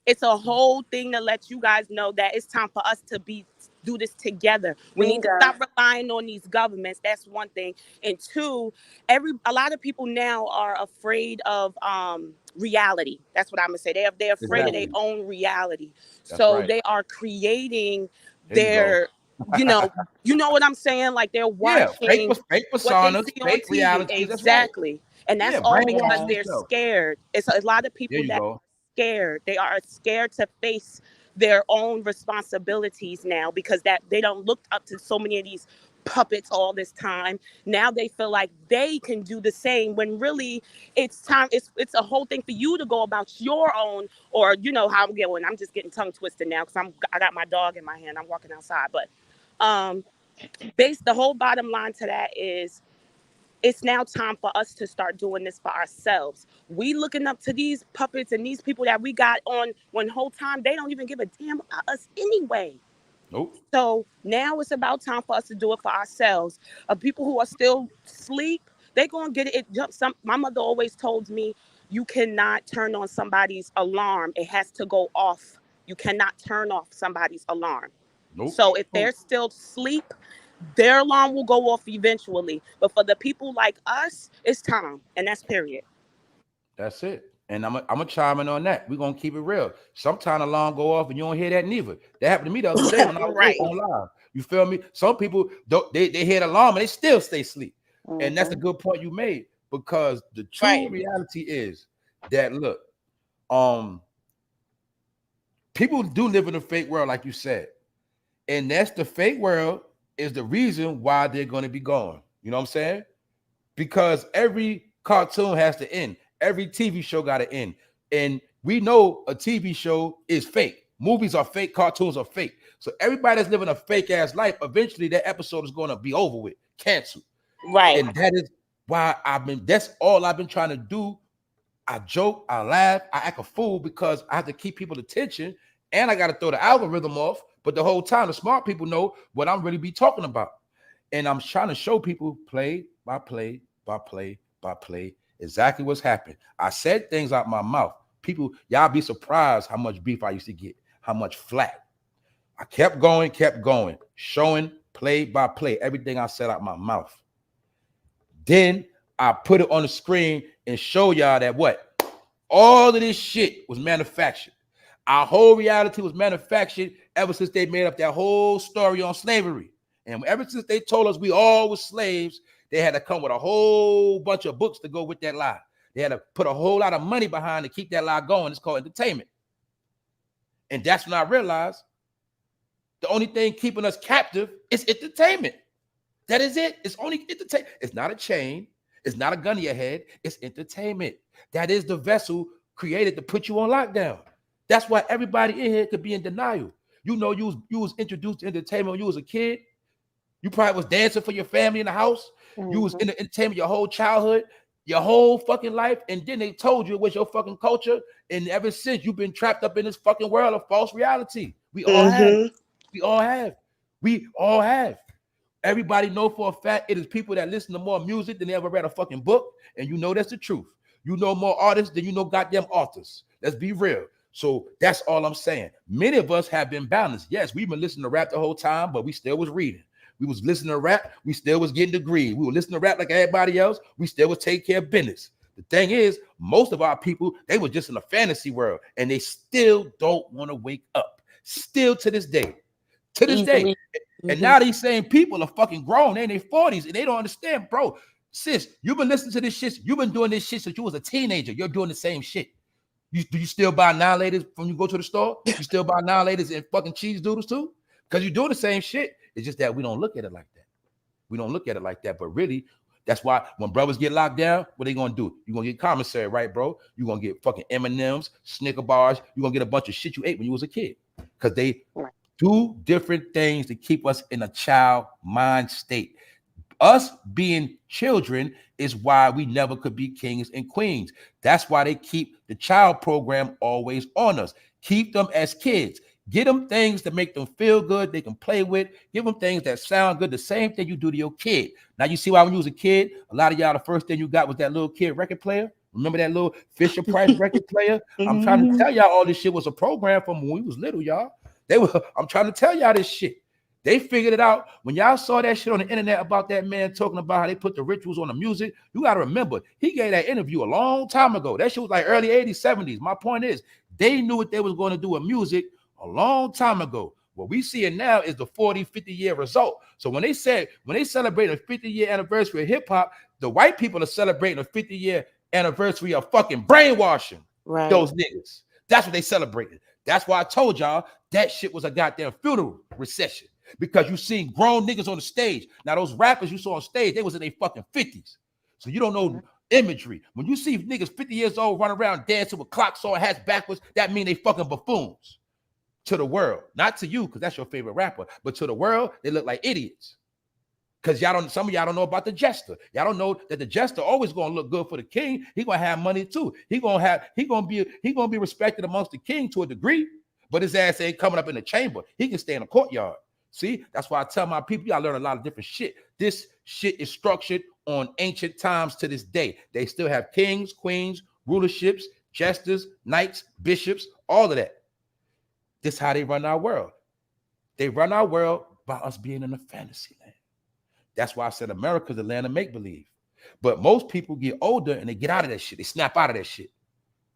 it's a whole thing to let you guys know that it's time for us to do this together. We need to stop relying on these governments. That's one thing. And two, a lot of people now are afraid of reality. That's what I'm gonna say. They're afraid of their own reality. So they are creating their you know what I'm saying? Like they're watching fake what personas, they see on fake TV. realities. Exactly. Right. And that's all because they're scared. It's a lot of people that are scared. They are scared to face their own responsibilities now because that they don't look up to so many of these puppets all this time. Now they feel like they can do the same when really it's time. It's a whole thing for you to go about your own, or you know how I'm going. I'm just getting tongue twisted now because I got my dog in my hand. I'm walking outside, but the whole bottom line to that is it's now time for us to start doing this for ourselves. We looking up to these puppets and these people that we got on one whole time. They don't even give a damn about us anyway. Nope. So now it's about time for us to do it for ourselves. People who are still asleep, they gonna get it. My mother always told me, you cannot turn on somebody's alarm. It has to go off. You cannot turn off somebody's alarm. Nope. So if they're still asleep, their alarm will go off eventually. But for the people like us, it's time. And that's period. That's it. And I'm gonna chime in on that. We're gonna keep it real. Sometimes alarm go off and you don't hear that neither. That happened to me the other day when I was Right. on live. You feel me? Some people don't they hear the alarm and they still stay asleep. And that's a good point you made, because the true reality is that look, people do live in a fake world, like you said. And that's the fake world is the reason why they're going to be gone. You know what I'm saying? Because every cartoon has to end. Every TV show got to end. And we know a TV show is fake. Movies are fake. Cartoons are fake. So everybody that's living a fake ass life, eventually that episode is going to be over with, canceled. Right. And that is why that's all I've been trying to do. I joke, I laugh, I act a fool because I have to keep people's attention and I got to throw the algorithm off. But the whole time, the smart people know what I'm really be talking about. And I'm trying to show people play by play by play by play exactly what's happened. I said things out my mouth. People, y'all be surprised how much beef I used to get, how much flack. I kept going, showing play by play everything I said out my mouth. Then I put it on the screen and show y'all that what? All of this shit was manufactured. Our whole reality was manufactured ever since they made up that whole story on slavery. And ever since they told us we all were slaves, they had to come with a whole bunch of books to go with that lie. They had to put a whole lot of money behind to keep that lie going. It's called entertainment. And that's when I realized the only thing keeping us captive is entertainment. That is it. It's only entertainment. It's not a chain. It's not a gun to your head. It's entertainment. That is the vessel created to put you on lockdown. That's why everybody in here could be in denial. You know, you was introduced to entertainment when you was a kid. You probably was dancing for your family in the house. You was in the entertainment your whole childhood, your whole fucking life. And then they told you it was your fucking culture. And ever since you've been trapped up in this fucking world of false reality. We all have. We all have. We all have. Everybody know for a fact it is people that listen to more music than they ever read a fucking book. And you know that's the truth. You know more artists than you know goddamn authors. Let's be real. So that's all I'm saying. Many of us have been balanced. Yes, we've been listening to rap the whole time, but we still was reading. We was listening to rap. We still was getting degrees. We were listening to rap like everybody else. We still was taking care of business. The thing is, most of our people, they were just in a fantasy world and they still don't want to wake up. Still to this day. To this day. And now these same people are fucking grown. They're in their 40s and they don't understand, bro. Sis, you've been listening to this shit. You've been doing this shit since you was a teenager. You're doing the same shit. Do you still buy 9-laters when you go to the store? You still buy 9-laters and fucking cheese doodles too? Because you're doing the same shit. It's just that we don't look at it like that. We don't look at it like that. But really, that's why when brothers get locked down, what they gonna do? You're gonna get commissary, right, bro? You're gonna get fucking M&Ms, Snicker bars. You're gonna get a bunch of shit you ate when you was a kid. Because they do different things to keep us in a child mind state. Us being children is why we never could be kings and queens. That's why they keep the child program always on us. Keep them as kids. Get them things that make them feel good, they can play with. Give them things that sound good, the same thing you do to your kid. Now, you see why when you was a kid, a lot of y'all, the first thing you got was that little kid record player. Remember that little Fisher Price record player? I'm trying to tell y'all all this shit was a program from when we was little, y'all. I'm trying to tell y'all this shit. They figured it out. When y'all saw that shit on the internet about that man talking about how they put the rituals on the music, you got to remember, he gave that interview a long time ago. That shit was like early 80s, 70s. My point is, they knew what they was going to do with music a long time ago. What we see it now is the 40, 50-year result. So when they celebrate a 50-year anniversary of hip-hop, the white people are celebrating a 50-year anniversary of fucking brainwashing those niggas. That's what they celebrated. That's why I told y'all that shit was a goddamn funeral recession. Because you seen grown niggas on the stage. Now, those rappers you saw on stage, they was in their fucking 50s. So you don't know imagery. When you see niggas 50 years old run around dancing with clocks on, hats backwards, that mean they fucking buffoons. To the world. Not to you, because that's your favorite rapper. But to the world, they look like idiots. Because some of y'all don't know about the jester. Y'all don't know that the jester always gonna look good for the king. He gonna have money too. He gonna be respected amongst the king to a degree, but his ass ain't coming up in the chamber. He can stay in the courtyard. See, that's why I tell my people, y'all learn a lot of different shit. This shit is structured on ancient times to this day. They still have kings, queens, rulerships, jesters, knights, bishops, all of that. This is how they run our world. They run our world by us being in a fantasy land. That's why I said America's the land of make-believe. But most people get older and they get out of that shit. They snap out of that shit.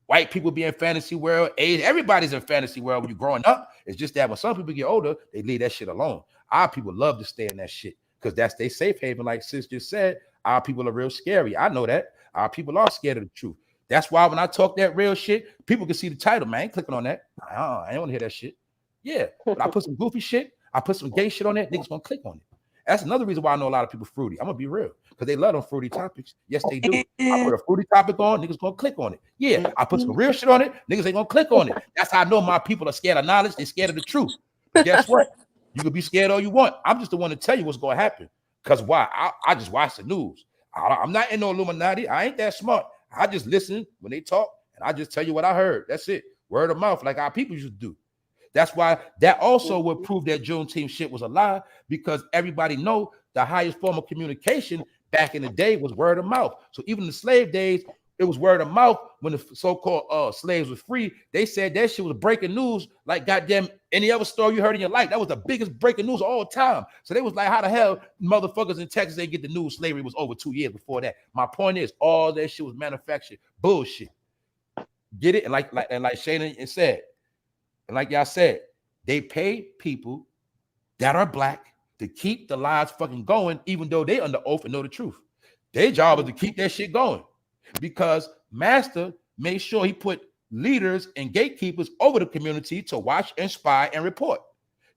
White people be in fantasy world. Everybody's in fantasy world when you're growing up. It's just that when some people get older, they leave that shit alone. Our people love to stay in that shit because that's their safe haven. Like sis just said, our people are real scary. I know that. Our people are scared of the truth. That's why when I talk that real shit, people can see the title, man. I ain't clicking on that. I don't want to hear that shit. Yeah, but I put some goofy shit. I put some gay shit on that. Niggas gonna click on it. That's another reason why I know a lot of people fruity. I'm gonna be real because they love them fruity topics. Yes, they do. I put a fruity topic on, niggas gonna click on it. Yeah, I put some real shit on it, niggas ain't gonna click on it. That's how I know my people are scared of knowledge. They're scared of the truth. But guess what? You can be scared all you want. I'm just the one to tell you what's gonna happen. Because why? I just watch the news. I'm not in no Illuminati. I ain't that smart. I just listen when they talk and I just tell you what I heard. That's it. Word of mouth, like our people used to do. That's why that also would prove that Juneteenth shit was a lie, because everybody know the highest form of communication back in the day was word of mouth. So even in the slave days, it was word of mouth. When the so-called slaves was free, they said that shit was breaking news like goddamn any other story you heard in your life. That was the biggest breaking news of all time. So they was like, how the hell motherfuckers in Texas ain't get the news slavery was over 2 years before that? My point is, all that shit was manufactured bullshit. Get it? And like Shayna said, and like y'all said, they pay people that are black to keep the lies fucking going, even though they under oath and know the truth. Their job is to keep that shit going, because Master made sure he put leaders and gatekeepers over the community to watch and spy and report.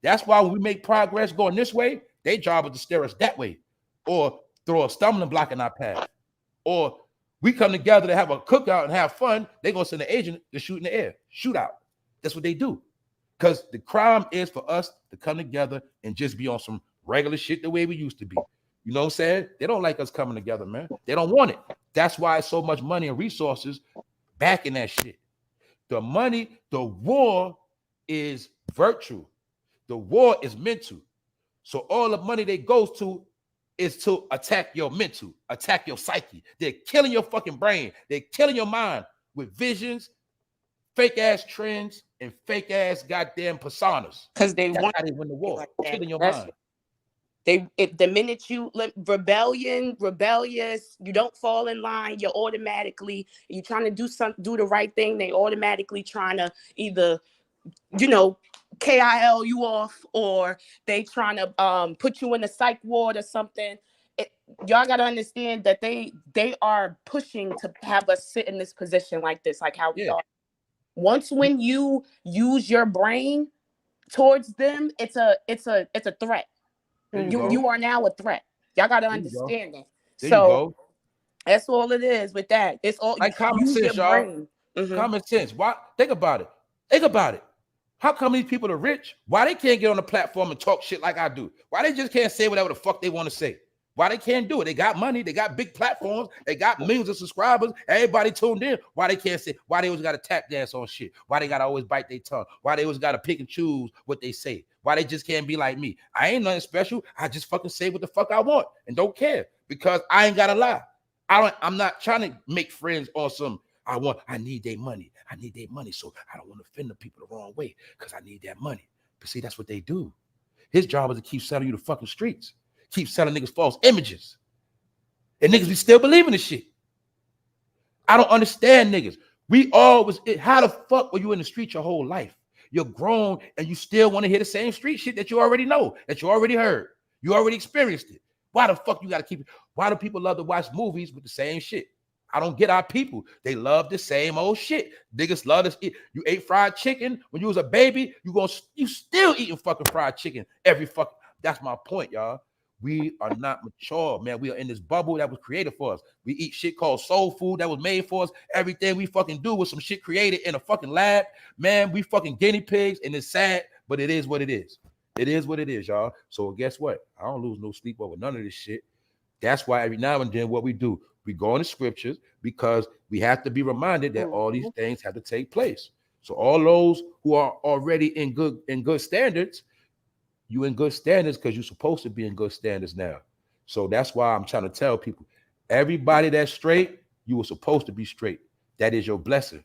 That's why when we make progress going this way, their job is to steer us that way, or throw a stumbling block in our path, or we come together to have a cookout and have fun. They're gonna send an agent to shoot in the air, shoot out. That's what they do. Because the crime is for us to come together and just be on some regular shit the way we used to be. You know what I'm saying? They don't like us coming together, man. They don't want it. That's why it's so much money and resources backing that shit. The money, the war is virtue. The war is mental. So all the money that goes to is to attack your mental, attack your psyche. They're killing your fucking brain. They're killing your mind with visions, fake ass trends, and fake ass goddamn personas. Because they That's want how they win the war. like that. Killing your That's mind. the minute you rebellious, you don't fall in line, you're automatically, you're trying to do the right thing, they automatically trying to either, KIL you off, or they trying to put you in a psych ward or something. Y'all got to understand that they are pushing to have us sit in this position like this, like how we are. Once when you use your brain towards them, it's a threat. You are now a threat. Y'all gotta understand that. So that's all it is with that. It's all like common sense, y'all. Common sense. Why? Think about it. Think about it. How come these people are rich? Why they can't get on the platform and talk shit like I do? Why they just can't say whatever the fuck they want to say? Why they can't do it? They got money, they got big platforms, they got millions of subscribers, everybody tuned in. Why they can't say? Why they always got to tap dance on shit? Why they got to always bite their tongue? Why they always got to pick and choose what they say? Why they just can't be like me? I ain't nothing special. I just fucking say what the fuck I want and don't care, because I ain't gotta lie. I'm not trying to make friends on some, I need their money. I need their money, so I don't want to offend the people the wrong way because I need that money. But see, that's what they do. His job is to keep selling you the fucking streets. Keep selling niggas false images. And niggas be still believing this shit. I don't understand niggas. How the fuck were you in the street your whole life? You're grown and you still want to hear the same street shit that you already know, that you already heard. You already experienced it. Why the fuck you got to keep it? Why do people love to watch movies with the same shit? I don't get our people. They love the same old shit. Niggas love this. You ate fried chicken when you was a baby. You still eating fucking fried chicken every fucking. That's my point, y'all. We are not mature, man. We are in this bubble that was created for us. We eat shit called soul food that was made for us. Everything we fucking do was some shit created in a fucking lab. Man, we fucking guinea pigs, and it's sad, but it is what it is. It is what it is, y'all. So guess what? I don't lose no sleep over none of this shit. That's why every now and then what we do, we go in the scriptures, because we have to be reminded that all these things have to take place. So all those who are already in good standards, you in good standards because you're supposed to be in good standards now. So that's why I'm trying to tell people, everybody that's straight, you were supposed to be straight. That is your blessing.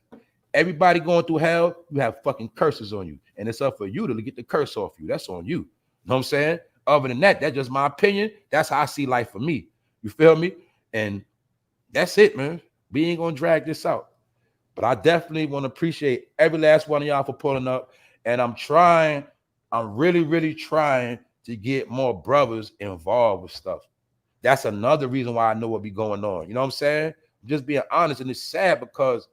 Everybody going through hell, you have fucking curses on you. And it's up for you to get the curse off you. That's on you. You know what I'm saying? Other than that, that's just my opinion. That's how I see life for me. You feel me? And That's it, man. We ain't gonna drag this out. But I definitely want to appreciate every last one of y'all for pulling up. And I'm really, really trying to get more brothers involved with stuff. That's another reason why I know what be going on. You know what I'm saying? Just being honest, and it's sad because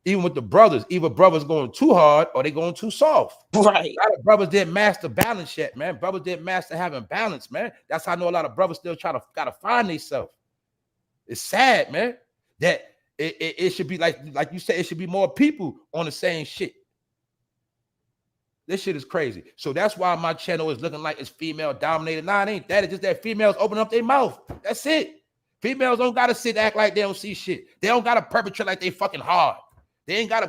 even with the brothers, either brothers going too hard or they going too soft. Right. A lot of brothers didn't master balance yet, man. Brothers didn't master having balance, man. That's how I know a lot of brothers still gotta find themselves. It's sad, man. That it should be like you said, it should be more people on the same shit. This shit is crazy. So that's why my channel is looking like it's female dominated. Nah, it ain't that. It's just that females open up their mouth. That's it. Females don't gotta sit act like they don't see shit. They don't gotta perpetrate like they fucking hard. They ain't gotta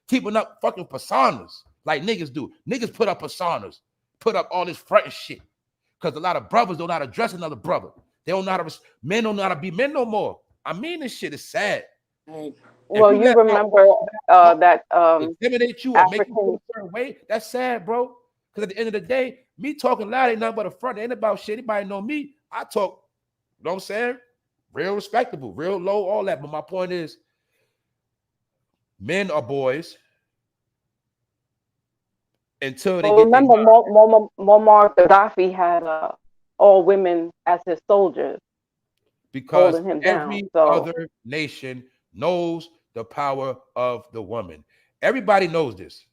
keeping up fucking personas like niggas do. Niggas put up personas, put up all this front shit. Because a lot of brothers don't know how to dress another brother. They don't know how to, men don't know how to be men no more. I mean, this shit is sad. Right. Well, you remember that intimidate you or make you feel a certain way. That's sad, bro. Because at the end of the day, me talking loud ain't nothing but a front. It ain't about shit. Anybody know me? I talk, you know what I'm saying? Real respectable, real low, all that. But my point is, men are boys until they get. Remember, Muammar Gaddafi had all women as his soldiers, because holding him every down. So other nation knows the power of the woman. Everybody knows this.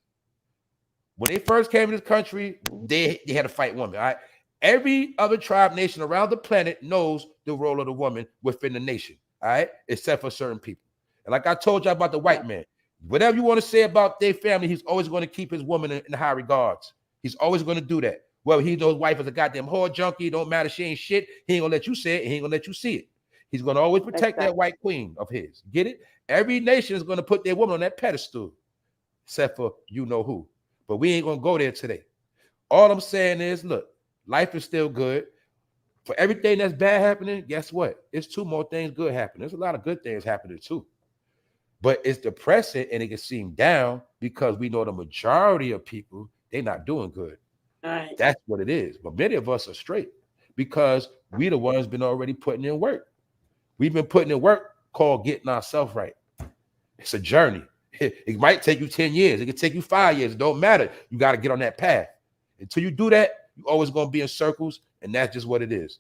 When they first came to this country, they had to fight women. All right. Every other tribe nation around the planet knows the role of the woman within the nation. All right, except for certain people. And like I told you about the white man, whatever you want to say about their family, he's always going to keep his woman in high regards. He's always going to do that. Well, he knows his wife is a goddamn whore junkie. Don't matter, she ain't shit. He ain't gonna let you say it. He ain't gonna let you see it. He's gonna always protect that white queen of his. Get it? Every nation is gonna put their woman on that pedestal, except for you know who. But we ain't gonna go there today. All I'm saying is, look, life is still good. For everything that's bad happening, guess what? It's two more things good happening. There's a lot of good things happening too. But it's depressing and it can seem down because we know the majority of people, they're not doing good. Right. That's what it is. But many of us are straight because we the ones been already putting in work. We've been putting in work called getting ourselves right. It's a journey. It might take you 10 years. It can take you 5 years. It don't matter. You got to get on that path. Until you do that, you're always going to be in circles, and that's just what it is.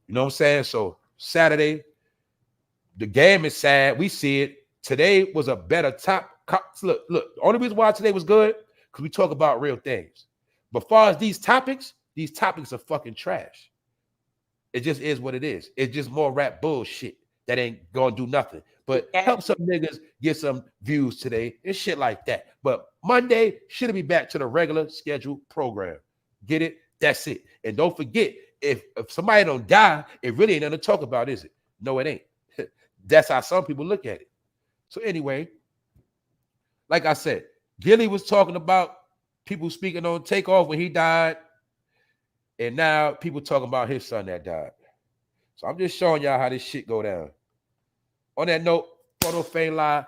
You know what I'm saying? So Saturday, the game is sad. We see it. Today was a better top. Look, the only reason why today was good, because we talk about real things. But far as these topics are fucking trash. It just is what it is. It's just more rap bullshit that ain't gonna do nothing. But help some niggas get some views today and shit like that. But Monday should be back to the regular scheduled program. Get it? That's it. And don't forget, if somebody don't die, it really ain't nothing to talk about, is it? No, it ain't. That's how some people look at it. So anyway, like I said, Gillie was talking about people speaking on Takeoff when he died. And now people talking about his son that died. So I'm just showing y'all how this shit go down. On that note, Photo Fame Live,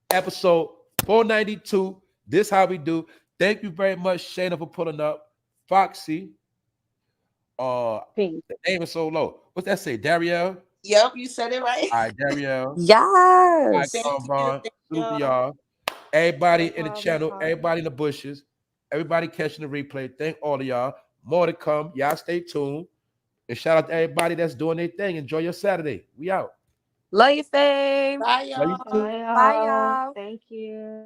episode 492. This how we do. Thank you very much, Shayna, for pulling up. Foxy. The name is so low. What's that say? Darielle? Yep, you said it right. All right, Darielle. Yes. Salute to y'all. Everybody in the channel, everybody in the bushes, everybody catching the replay. Thank all of y'all. More to come. Y'all stay tuned. And shout out to everybody that's doing their thing. Enjoy your Saturday. We out. Love you, fame. Bye, y'all. Bye, y'all. Bye, y'all. Thank you.